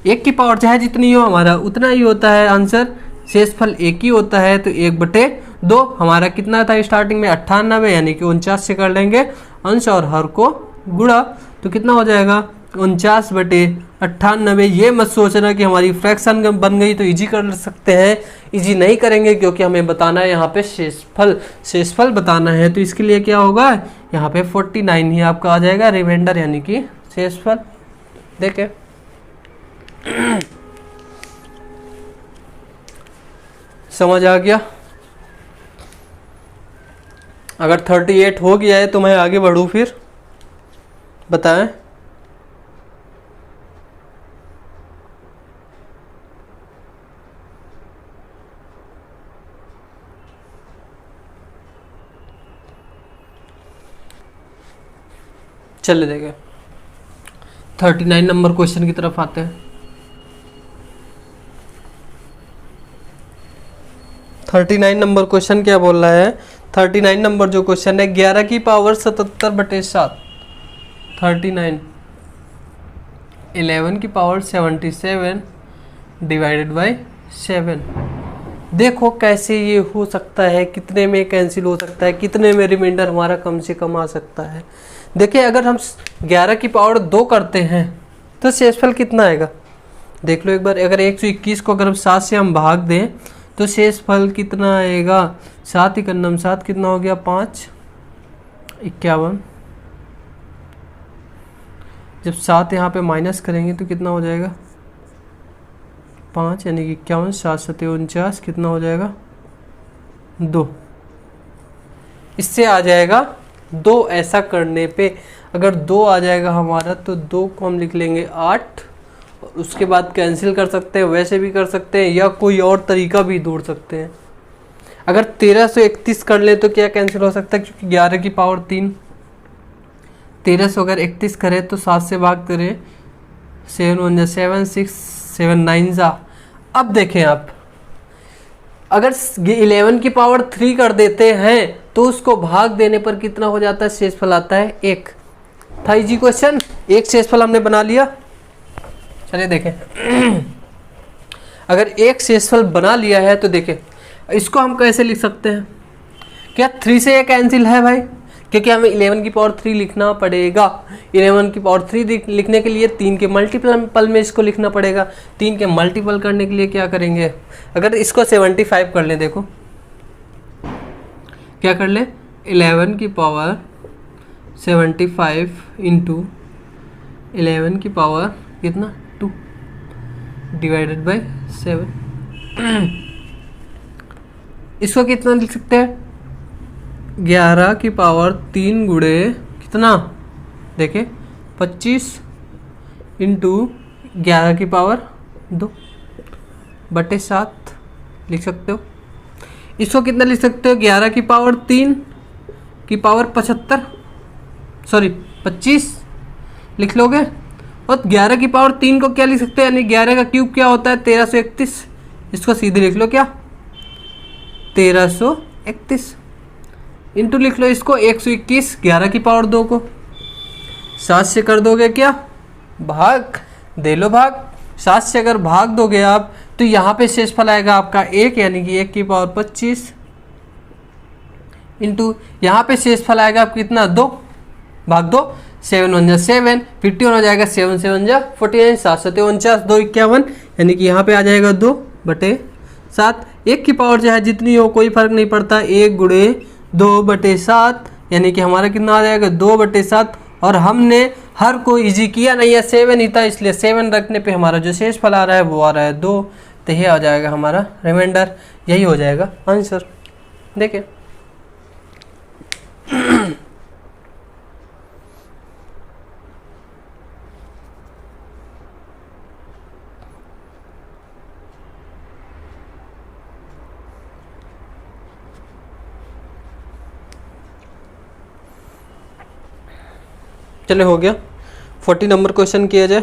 1 की पावर चाहे जितनी हो हमारा उतना ही होता है आंसर, शेषफल 1 ही होता है। तो 1 बटे 2 हमारा कितना था स्टार्टिंग में 98 यानी कि 49 से कर लेंगे अंश और हर को गुणा, तो कितना हो जाएगा 49 बटे 98। ये मत सोचना कि हमारी फ्रैक्शन बन गई तो इजी कर सकते हैं, इजी नहीं करेंगे क्योंकि हमें बताना है यहाँ पे शेषफल बताना है। तो इसके लिए क्या होगा, यहाँ पे 49 ही आपका आ जाएगा रिमाइंडर यानी कि शेषफल। देखे समझ आ गया। अगर 38 हो गया है तो मैं आगे बढ़ूँ, फिर बताएं। चलिए देखें 39 नंबर क्वेश्चन की तरफ आते हैं। 39 नंबर क्वेश्चन क्या बोल रहा है, 39 नंबर जो क्वेश्चन है 11 की पावर 77 बटे 7, 39 11 की पावर 77 डिवाइडेड बाई 7। देखो कैसे ये हो सकता है, कितने में कैंसिल हो सकता है, कितने में रिमाइंडर हमारा कम से कम आ सकता है। देखिए अगर हम 11 की पावर 2 करते हैं तो शेषफल कितना आएगा, देख लो एक बार। अगर 121 को अगर हम 7 से हम भाग दें तो शेषफल कितना आएगा, 7 ही कन्नम 7 कितना हो गया 5 51। जब 7 यहाँ पे माइनस करेंगे तो कितना हो जाएगा 5 यानी कि 51, 7 7 49 कितना हो जाएगा 2। इससे आ जाएगा 2। ऐसा करने पे अगर 2 आ जाएगा हमारा तो 2 को हम लिख लेंगे 8, उसके बाद कैंसिल कर सकते हैं, वैसे भी कर सकते हैं या कोई और तरीका भी ढूंढ सकते हैं। अगर 1331 कर ले तो क्या कैंसिल हो सकता है, क्योंकि 11 की पावर 3, 1300 अगर 31 करें तो 7 से भाग करें, 7 1 7 6 7 9 जा। अब देखें आप अगर 11 की पावर 3 कर देते हैं तो उसको भाग देने पर कितना हो जाता है, शेषफल आता है 1। था इजी क्वेश्चन, एक शेषफल हमने बना लिया। चलिए देखें अगर एक शेषफल बना लिया है तो देखें इसको हम कैसे लिख सकते हैं। क्या 3 से ये कैंसिल है भाई, क्योंकि हमें 11 की पावर 3 लिखना पड़ेगा। 11 की पावर 3 लिखने के लिए 3 के मल्टीपल में इसको लिखना पड़ेगा। 3 के मल्टीपल करने के लिए क्या करेंगे, अगर इसको 75 कर लें, देखो क्या कर लें 11 की पावर 75 इंटू 11 की पावर कितना 2 डिवाइडेड बाय 7। इसको कितना लिख सकते हैं 11 की पावर 3 गुणे कितना, देखें 25 इंटू 11 की पावर 2 बटे 7 लिख सकते हो। इसको कितना लिख सकते हो 11 की पावर 3 की पावर 25 लिख लोगे। और 11 की पावर 3 को क्या लिख सकते हैं, यानी 11 का क्यूब क्या होता है 1331। इसको सीधे लिख लो क्या 1331। इंटू लिख लो इसको 121, 11 की पावर 2 को 7 से कर दोगे क्या भाग, दे लो भाग। 7 से अगर भाग दोगे आप तो यहाँ पे शेषफल आएगा आपका 1, यानी कि 1 की पावर 25 इंटू यहाँ पे शेषफल आएगा आपका कितना 2 भाग 2, 7 1 7, 51 हो जाएगा, 7 7 49, 7 7 49, 2 51, यानी कि यहाँ पे आ जाएगा 2/7। 1 की पावर चाहे जितनी हो कोई फर्क नहीं पड़ता, 1 गुणे 2/7, यानी कि हमारा कितना आ जाएगा 2/7। और हमने हर को इजी किया नहीं है, 7 ही था, इसलिए 7 रखने पे हमारा जो शेषफल आ रहा है वो आ रहा है 2, तो ये आ जाएगा हमारा रिमाइंडर, यही हो जाएगा आंसर। देखिए चले हो गया। 40 नंबर क्वेश्चन किया जाए,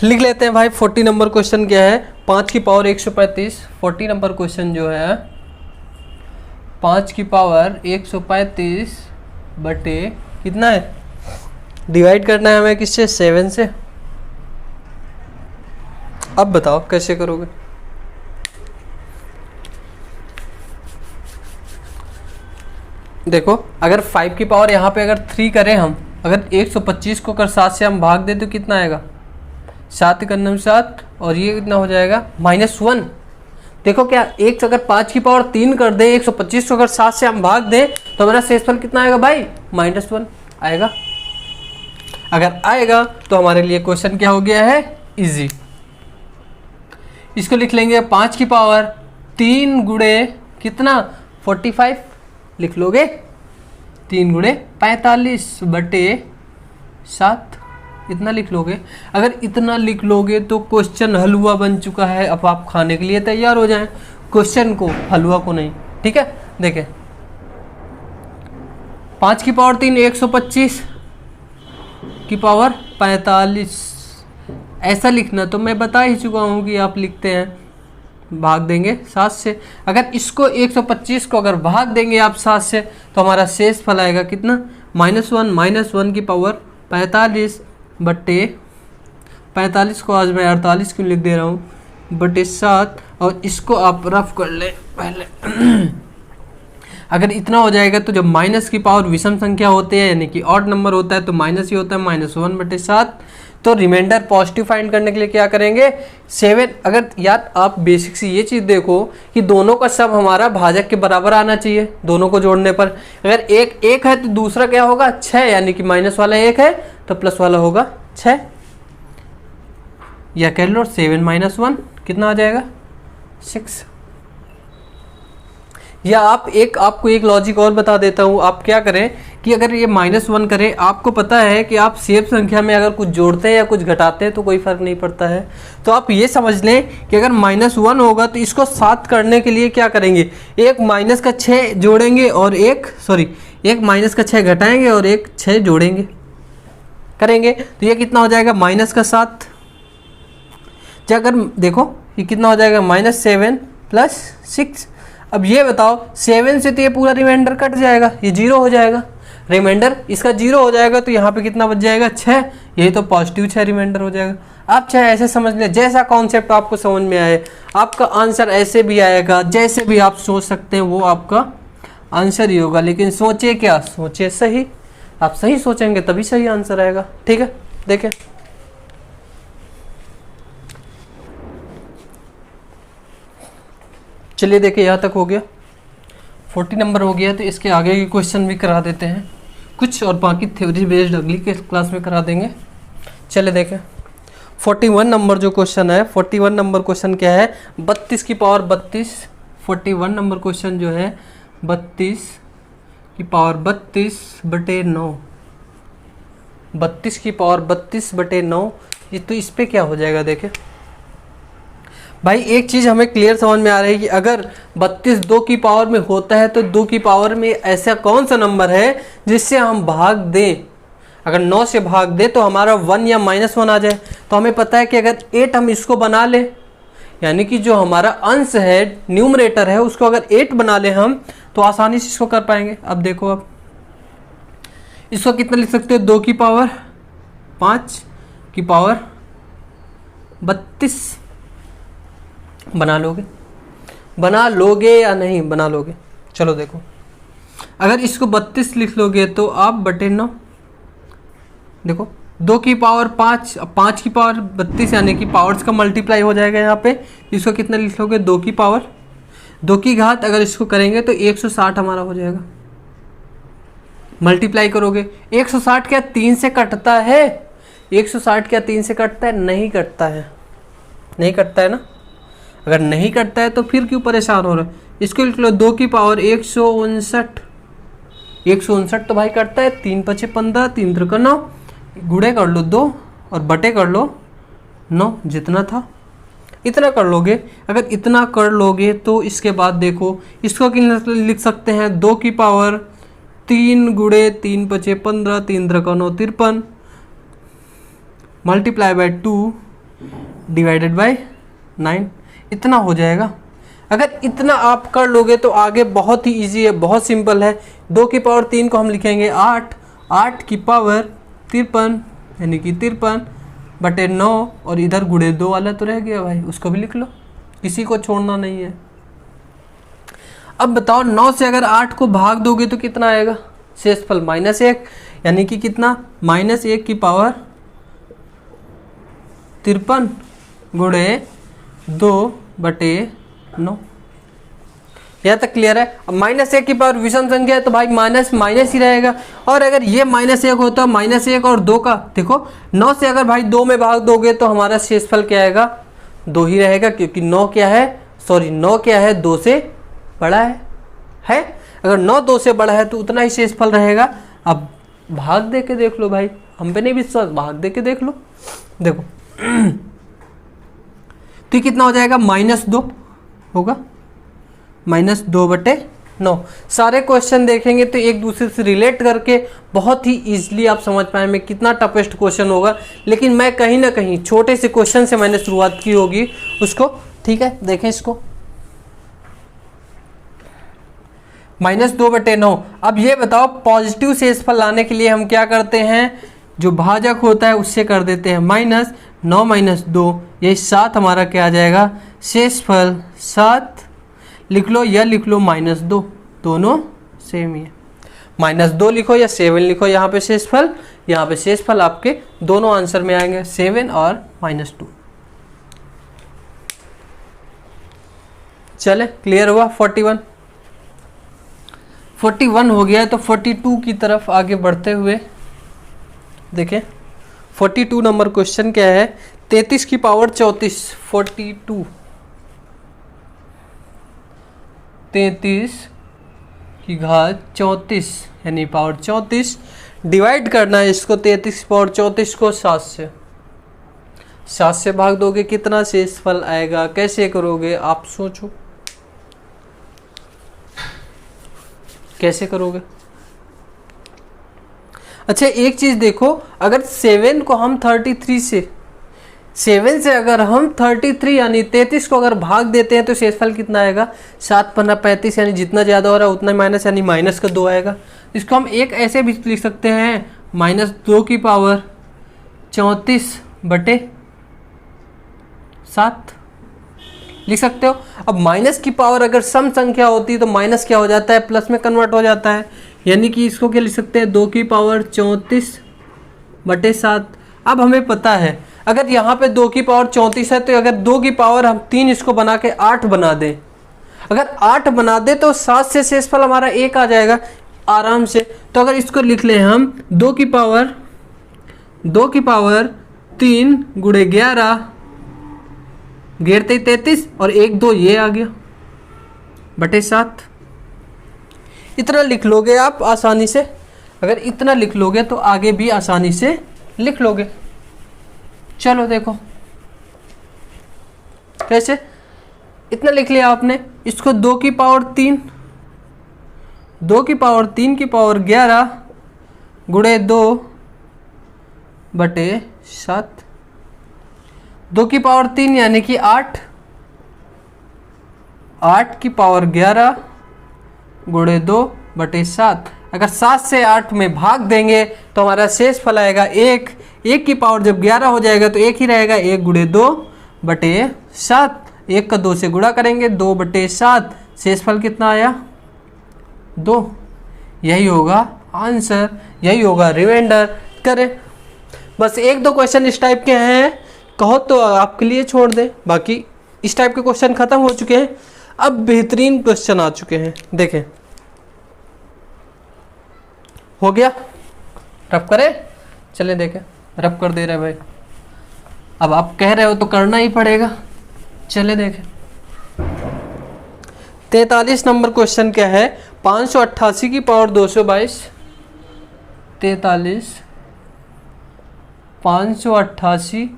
लिख लेते हैं भाई। 40 नंबर क्वेश्चन क्या है, 5 की पावर 135। 40 नंबर क्वेश्चन जो है 5 की पावर 135 बटे कितना है, डिवाइड करना है हमें किससे, 7 से। अब बताओ कैसे करोगे। देखो अगर 5 की पावर यहाँ पे अगर 3 करें हम, अगर 125 को अगर 7 से हम भाग दें तो कितना आएगा, 7 करने में 7, और ये कितना हो जाएगा -1। देखो क्या एक अगर 5 की पावर 3 कर दे, 125 को अगर 7 से हम भाग दें तो हमारा शेषफल कितना आएगा भाई, -1 आएगा। अगर आएगा तो हमारे लिए क्वेश्चन क्या हो गया है, इजी। इसको लिख लेंगे 5 की पावर 3 गुणे कितना 45 लिख लोगे, 3 गुणे 45/7 इतना लिख लोगे। अगर इतना लिख लोगे तो क्वेश्चन हलवा बन चुका है, अब आप खाने के लिए तैयार हो जाएं, क्वेश्चन को हलवा को नहीं। ठीक है, देखें 5 की पावर 3 125 की पावर 45, ऐसा लिखना तो मैं बता ही चुका हूँ कि आप लिखते हैं, भाग देंगे 7 से। अगर इसको 125 को अगर भाग देंगे आप 7 से तो हमारा शेषफल आएगा कितना, -1 की पावर 45/45 को आज मैं 48 क्यों लिख दे रहा हूँ, /7, और इसको आप रफ कर लें पहले। अगर इतना हो जाएगा तो जब माइनस की पावर विषम संख्या होते हैं, यानी कि ऑड नंबर होता है, तो माइनस ही होता है, -1/7। तो रिमाइंडर पॉजिटिव फाइंड करने के लिए क्या करेंगे, 7। अगर याद आप बेसिक से ये चीज़ देखो कि दोनों का सब हमारा भाजक के बराबर आना चाहिए, दोनों को जोड़ने पर। अगर एक है तो दूसरा क्या होगा 6, यानी कि माइनस वाला 1 है तो प्लस वाला होगा 6, या कह लो 7 - 1 कितना आ जाएगा 6। या आपको एक लॉजिक और बता देता हूँ। आप क्या करें कि अगर ये -1 करें, आपको पता है कि आप सेम संख्या में अगर कुछ जोड़ते हैं या कुछ घटाते हैं तो कोई फर्क नहीं पड़ता है। तो आप ये समझ लें कि अगर -1 होगा तो इसको 7 करने के लिए क्या करेंगे, एक माइनस का 6 जोड़ेंगे और एक माइनस का 6 घटाएंगे और एक 6 जोड़ेंगे, करेंगे तो ये कितना हो जाएगा -7। अगर देखो ये कितना हो जाएगा -7 + 6। अब ये बताओ 7 से तो ये पूरा रिमाइंडर कट जाएगा, ये 0 हो जाएगा, रिमाइंडर इसका 0 हो जाएगा, तो यहाँ पे कितना बच जाएगा 6, यही तो पॉजिटिव 6 रिमाइंडर हो जाएगा। आप चाहे ऐसे समझ लें, जैसा कॉन्सेप्ट आपको समझ में आए, आपका आंसर ऐसे भी आएगा, जैसे भी आप सोच सकते हैं वो आपका आंसर ही होगा। लेकिन सोचे क्या, सोचे सही, आप सही सोचेंगे तभी सही आंसर आएगा। ठीक है, देखें चलिए देखिए यहाँ तक हो गया, 40 नंबर हो गया, तो इसके आगे के क्वेश्चन भी करा देते हैं कुछ, और बाकी थ्योरी बेस्ड अगली के क्लास में करा देंगे। चलिए देखें 41 नंबर जो क्वेश्चन है, 41 नंबर क्वेश्चन क्या है, 32 की पावर 32। 41 नंबर क्वेश्चन जो है 32 की पावर 32/9, 32 की पावर 32/9, ये तो इस पे क्या हो जाएगा। देखें भाई एक चीज़ हमें क्लियर समझ में आ रही है कि अगर 32 2 की पावर में होता है तो 2 की पावर में ऐसा कौन सा नंबर है जिससे हम भाग दें, अगर 9 से भाग दें तो हमारा 1 या -1 आ जाए। तो हमें पता है कि अगर 8 हम इसको बना लें, यानी कि जो हमारा अंश है, न्यूमरेटर है, उसको अगर 8 बना ले हम तो आसानी से इसको कर पाएंगे। अब देखो, अब इसको कितना लिख सकते हो, 2 की पावर 5 की पावर 32 बना लोगे या नहीं बना लोगे? चलो देखो, अगर इसको 32 लिख लोगे तो आप बटे 9, देखो 2 की पावर 5, 5 की पावर 32 यानी कि पावर्स का मल्टीप्लाई हो जाएगा यहाँ पे। इसको कितना लिख लोगे, 2 की पावर 2 की घात, अगर इसको करेंगे तो 160 हमारा हो जाएगा। मल्टीप्लाई करोगे, 160 क्या 3 से कटता है? 160 क्या 3 से कटता है? नहीं कटता है, नहीं कटता है ना। अगर नहीं कटता है तो फिर क्यों परेशान हो रहे हो? इसको लिख लो 2 की पावर 159, 159 तो भाई कटता है, 3 पचे 15, 3 त्रिका 9, गुणे कर लो 2 और बटे कर लो 9, जितना था इतना कर लोगे। अगर इतना कर लोगे तो इसके बाद देखो, इसको लिख सकते हैं 2 की पावर 3 गुणे 3 पचे 15, 3 Trika 9 53, multiply by 2 divided by 9, इतना हो जाएगा। अगर इतना आप कर लोगे तो आगे बहुत ही इजी है, बहुत सिंपल है। 2 की पावर 3 को हम लिखेंगे 8, 8 की पावर 53 यानी कि 53 बटे 9, और इधर गुणे 2 वाला तो रह गया भाई, उसको भी लिख लो, किसी को छोड़ना नहीं है। अब बताओ 9 से अगर 8 को भाग दोगे तो कितना आएगा? शेषफल -1 यानी कि कितना, -1 की पावर 53 गुणे 2 बटे 9। यहाँ तक क्लियर है? अब -1 की पावर विषम संख्या है तो भाई माइनस माइनस ही रहेगा, और अगर ये -1 होता है -1 और 2 का, देखो 9 से अगर भाई 2 में भाग दोगे तो हमारा शेषफल क्या आएगा? 2 ही रहेगा, क्योंकि 9 क्या है, सॉरी 9 क्या है, 2 से बड़ा है? अगर 9 2 से बड़ा है तो उतना ही शेषफल रहेगा। अब भाग दे के देख लो भाई, हम पे नहीं विश्वास, भाग दे के देख लो। देखो तो ये कितना हो जाएगा, -2 होगा, -2 बटे 9। सारे क्वेश्चन देखेंगे तो एक दूसरे से रिलेट करके बहुत ही इजीली आप समझ पाएंगे कितना टफेस्ट क्वेश्चन होगा, लेकिन मैं कहीं ना कहीं छोटे से क्वेश्चन से मैंने शुरुआत की होगी उसको। ठीक है, देखें इसको, -2 बटे 9। अब ये बताओ पॉजिटिव शेषफल लाने के लिए हम क्या करते हैं, जो भाजक होता है उससे कर देते हैं -9 - 2, ये 7 हमारा क्या आ जाएगा, शेषफल 7 लिख लो या लिख लो -2, दोनों सेम ही है। -2 लिखो या 7 लिखो, यहाँ पे शेषफल आपके दोनों आंसर में आएंगे, 7 और -2। चले, क्लियर हुआ? 41 हो गया है, तो 42 की तरफ आगे बढ़ते हुए देखें 42 नंबर क्वेश्चन क्या है, 33 की पावर 34, 42 33 की घात 34 यानी पावर 34, डिवाइड करना है इसको 33 की पावर 34 को 7 से भाग दोगे, कितना शेषफल आएगा? कैसे करोगे आप सोचो, कैसे करोगे? अच्छा एक चीज देखो, अगर 7 को हम 33 से 7 से अगर हम 33 यानी 33 को अगर भाग देते हैं तो शेषफल कितना आएगा, 7 15 35, यानी जितना ज़्यादा हो रहा है उतना माइनस, यानी माइनस का 2 आएगा। इसको हम एक ऐसे भी लिख सकते हैं, -2 की पावर 34 बटे 7 लिख सकते हो। अब माइनस की पावर अगर सम संख्या होती है तो माइनस क्या हो जाता है, प्लस में कन्वर्ट हो जाता है, यानी कि इसको क्या लिख सकते हैं, 2 की पावर 34 बटे 7। अब हमें पता है अगर यहाँ पे 2 की पावर 34 है तो अगर 2 की पावर हम 3 इसको बना के 8 बना दें, अगर 8 बना दे तो 7 से शेषफल हमारा 1 आ जाएगा आराम से। तो अगर इसको लिख लें हम 2 की पावर 3 गुणे 11 33 और 1 2 ये आ गया बटे 7। इतना लिख लोगे आप आसानी से, अगर इतना लिख लोगे तो आगे भी आसानी से लिख लोगे। चलो देखो कैसे, इतना लिख लिया आपने, इसको 2 की पावर 3 की पावर 11 गुणे 2 बटे 7, 2 की पावर 3 यानी कि 8 8 की पावर 11 गुणे 2/7। अगर 7 से 8 में भाग देंगे तो हमारा शेष फल आएगा 1। 1 की पावर जब 11 हो जाएगा तो 1 ही रहेगा, 1 गुणे 2/7। 1 का 2 से गुणा करेंगे, 2/7। शेष फल कितना आया? 2। यही होगा आंसर, यही होगा रिमाइंडर। करें बस 1-2 क्वेश्चन इस टाइप के हैं, कहो तो आपके लिए छोड़ दें, बाकी इस टाइप के क्वेश्चन खत्म हो चुके हैं। अब बेहतरीन क्वेश्चन आ चुके हैं, देखें। हो गया? रब करें? चले देखें, रब कर दे रहे भाई। अब आप कह रहे हो तो करना ही पड़ेगा। चले देखें 43 नंबर क्वेश्चन क्या है? 588 की पावर 222। 43 588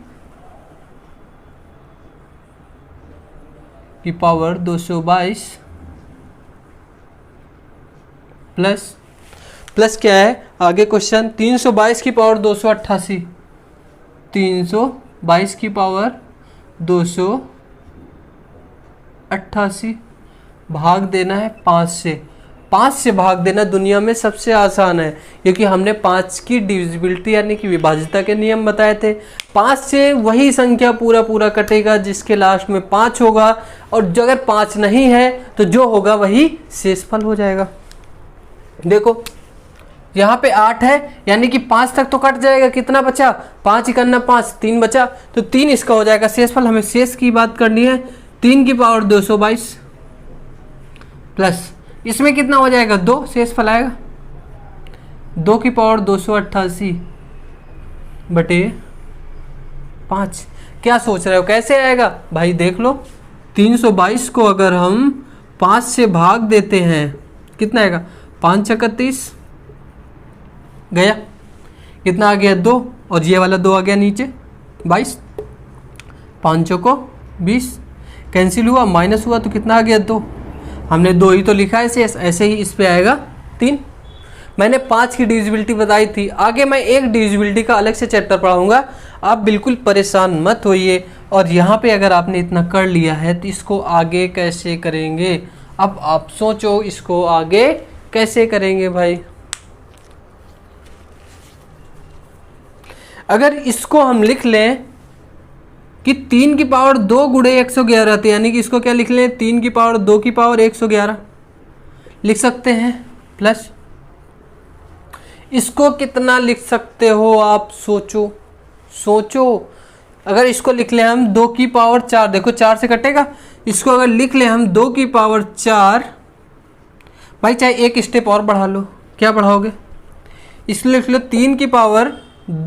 की पावर 222 प्लस क्या है आगे क्वेश्चन? 322 की पावर 288। 322 की पावर 288 भाग देना है 5 से। 5 से भाग देना दुनिया में सबसे आसान है, क्योंकि हमने 5 की डिविजिबिलिटी यानी कि विभाज्यता के नियम बताए थे। 5 से वही संख्या पूरा कटेगा जिसके लास्ट में 5 होगा, और जो अगर 5 नहीं है तो जो होगा वही शेषफल हो जाएगा। देखो यहाँ पे 8 है, यानी कि 5 तक तो कट जाएगा। कितना बचा? 5 इकन्ना 5, 3 बचा, तो 3 इसका हो जाएगा शेषफल। हमें शेष की बात करनी है। 3 की पावर 222 प्लस इसमें कितना हो जाएगा? 2 शेषफल आएगा। 2 की पावर 288 बटे 5। क्या सोच रहे हो कैसे आएगा भाई? देख लो 322 को अगर हम 5 से भाग देते हैं कितना आएगा? 5 × 31 गया, कितना आ गया? 2, और ये वाला 2 आ गया नीचे 22। 5 को 20 कैंसिल हुआ, माइनस हुआ तो कितना आ गया? 2। हमने 2 ही तो लिखा है शेष, ऐसे ही इस पे आएगा 3। मैंने 5 की डिविजिबिलिटी बताई थी। आगे मैं एक डिविजिबिलिटी का अलग से चैप्टर पढ़ाऊंगा, आप बिल्कुल परेशान मत होइए। और यहाँ पे अगर आपने इतना कर लिया है तो इसको आगे कैसे करेंगे? अब आप सोचो इसको आगे कैसे करेंगे भाई? अगर इसको हम लिख लें कि 3 की पावर 2 गुणे 111, तो यानी कि इसको क्या लिख लें? 3 की पावर 2 की पावर 111 लिख सकते हैं। प्लस इसको कितना लिख सकते हो आप? सोचो। अगर इसको लिख लें हम 2 की पावर 4, देखो 4 से कटेगा। इसको अगर लिख लें हम 2 की पावर 4, भाई चाहे एक स्टेप और बढ़ा लो। क्या बढ़ाओगे? इसको लिख लो 3 की पावर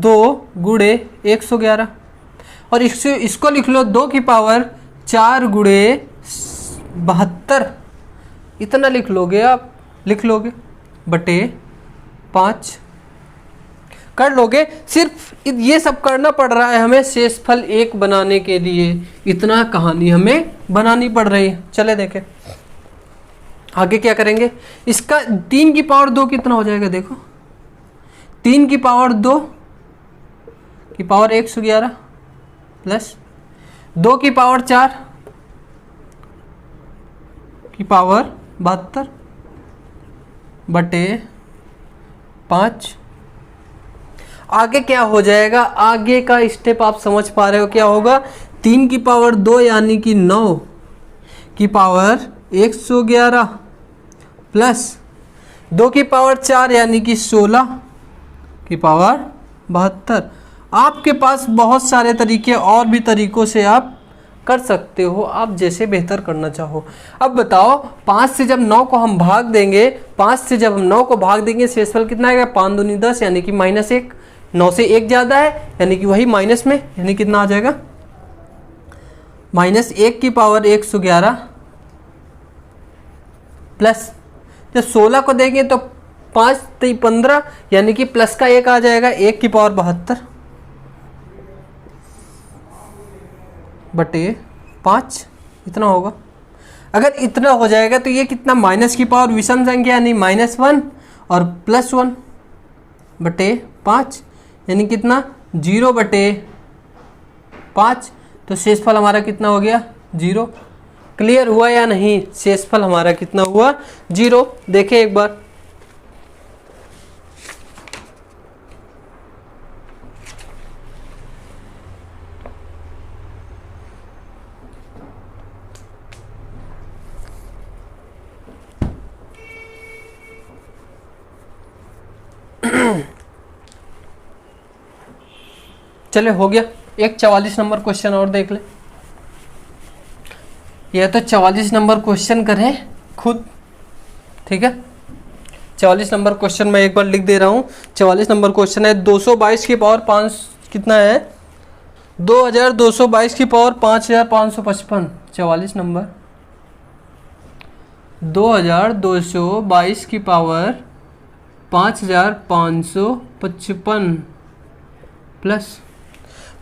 2 गुणे 111, और इसको लिख लो 2 की पावर 4 गुणे 72। इतना लिख लोगे आप, लिख लोगे बटे 5 कर लोगे। सिर्फ ये सब करना पड़ रहा है हमें शेषफल 1 बनाने के लिए। इतना कहानी हमें बनानी पड़ रही है। चले देखें आगे क्या करेंगे। इसका 3 की पावर 2 कितना हो जाएगा? देखो 3 की पावर 2 की पावर 111 प्लस 2 की पावर 4 की पावर 72 बटे 5। आगे क्या हो जाएगा? आगे का स्टेप आप समझ पा रहे हो क्या होगा? 3 की पावर 2 यानी कि 9 की पावर 111 प्लस 2 की पावर 4 यानी कि 16 की पावर 72। आपके पास बहुत सारे तरीके और भी तरीकों से आप कर सकते हो, आप जैसे बेहतर करना चाहो। अब बताओ 5 से जब 9 को हम भाग देंगे, 5 से जब हम 9 को भाग देंगे शेषफल कितना आएगा? 5 दूनी 10 यानी कि -1। 9 से 1 ज़्यादा है यानी कि वही माइनस में, यानी कितना आ जाएगा? -1 की पावर 111 प्लस जब 16 को देंगे तो 5 3 15 यानी कि प्लस का 1 आ जाएगा, 1 की पावर 72 बटे 5। इतना होगा। अगर इतना हो जाएगा तो ये कितना? माइनस की पावर विषम संख्या यानी -1 और +1 बटे 5 यानी कितना? 0 बटे 5। तो शेषफल हमारा कितना हो गया? 0। क्लियर हुआ या नहीं? शेषफल हमारा कितना हुआ? 0। देखें एक बार, चले हो गया। एक 44 नंबर क्वेश्चन और देख ले। यह तो 44 नंबर क्वेश्चन करें खुद, ठीक है। 44 नंबर क्वेश्चन मैं एक बार लिख दे रहा हूँ। 44 नंबर क्वेश्चन है 222 की पावर 5 कितना है? 2222 की पावर 5555। 44 नंबर 2222 की पावर 5555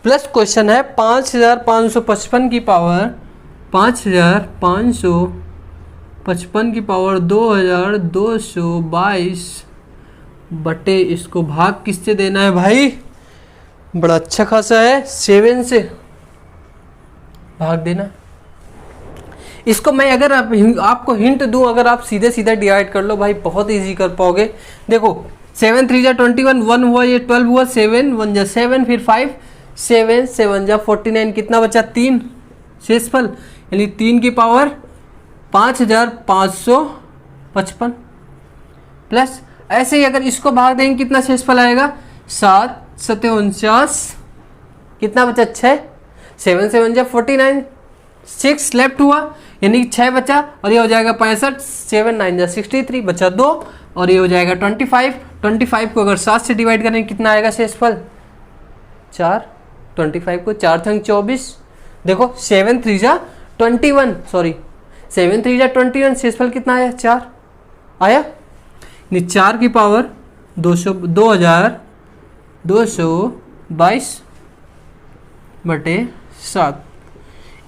प्लस क्वेश्चन है 5555 की पावर 5555 की पावर 2222 बटे इसको भाग किससे देना है भाई? बड़ा अच्छा खासा है, 7 से भाग देना। इसको मैं अगर आपको हिंट दूं, अगर आप सीधे सीधे डिवाइड कर लो भाई, बहुत इजी कर पाओगे। देखो 7 3 जा 21, 1 हुआ, ये 12 हुआ, 7 1 जा 7, फिर 5 7 7 जा 49, कितना बचा? 3 शेषफल, यानी 3 की पावर 5555 प्लस ऐसे ही अगर इसको भाग देंगे कितना शेषफल आएगा? 7 7 49, कितना बचा? 6 7 7 जा 49, 6 लेफ्ट हुआ, यानी 6 बचा, और ये हो जाएगा 65, 7 9 जा 63, बचा 2, और ये हो जाएगा 25। 25 को अगर 7 से डिवाइड करें कितना आएगा शेषफल? 4। 25 को 4 3 24, देखो 7 3 जा 21, सॉरी 7 3 जा 21, शेषफल कितना आया? 4 आया। यानी 4 की पावर 2222 बटे 7।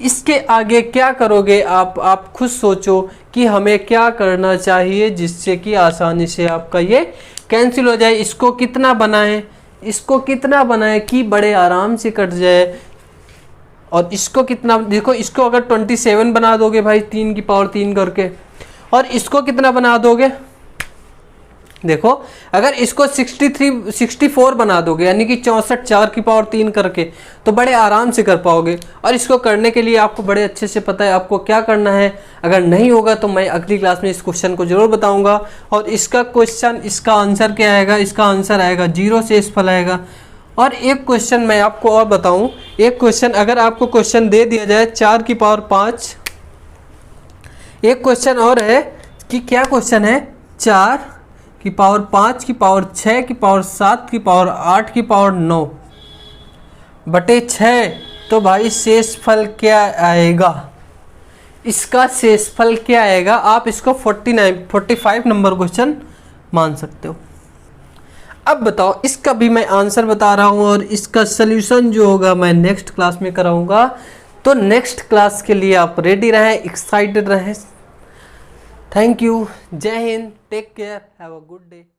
इसके आगे क्या करोगे आप खुद सोचो कि हमें क्या करना चाहिए जिससे कि आसानी से आपका ये कैंसिल हो जाए। इसको कितना बनाएं, इसको कितना बनाएं कि बड़े आराम से कट जाए, और इसको कितना, देखो इसको अगर 27 बना दोगे भाई 3 की पावर 3 करके, और इसको कितना बना दोगे? देखो अगर इसको 64 बना दोगे, यानी कि 64 4 की पावर 3 करके, तो बड़े आराम से कर पाओगे। और इसको करने के लिए आपको बड़े अच्छे से पता है आपको क्या करना है। अगर नहीं होगा तो मैं अगली क्लास में इस क्वेश्चन को जरूर बताऊंगा। और इसका क्वेश्चन, इसका आंसर क्या आएगा? इसका आंसर आएगा 0 शेषफल आएगा। और एक क्वेश्चन मैं आपको और बताऊं, एक क्वेश्चन अगर आपको क्वेश्चन दे दिया जाए 4 की पावर 5, एक क्वेश्चन और है कि क्या क्वेश्चन है? 4 की पावर 5 की पावर 6 की पावर 7 की पावर 8 की पावर 9 बटे 6, तो भाई शेषफल क्या आएगा? इसका शेषफल क्या आएगा? आप इसको 45 नंबर क्वेश्चन मान सकते हो। अब बताओ, इसका भी मैं आंसर बता रहा हूं, और इसका सल्यूशन जो होगा मैं नेक्स्ट क्लास में कराऊंगा। तो नेक्स्ट क्लास के लिए आप रेडी रहें, एक्साइटेड रहें। थैंक यू, जय हिंद, take care, have a good day.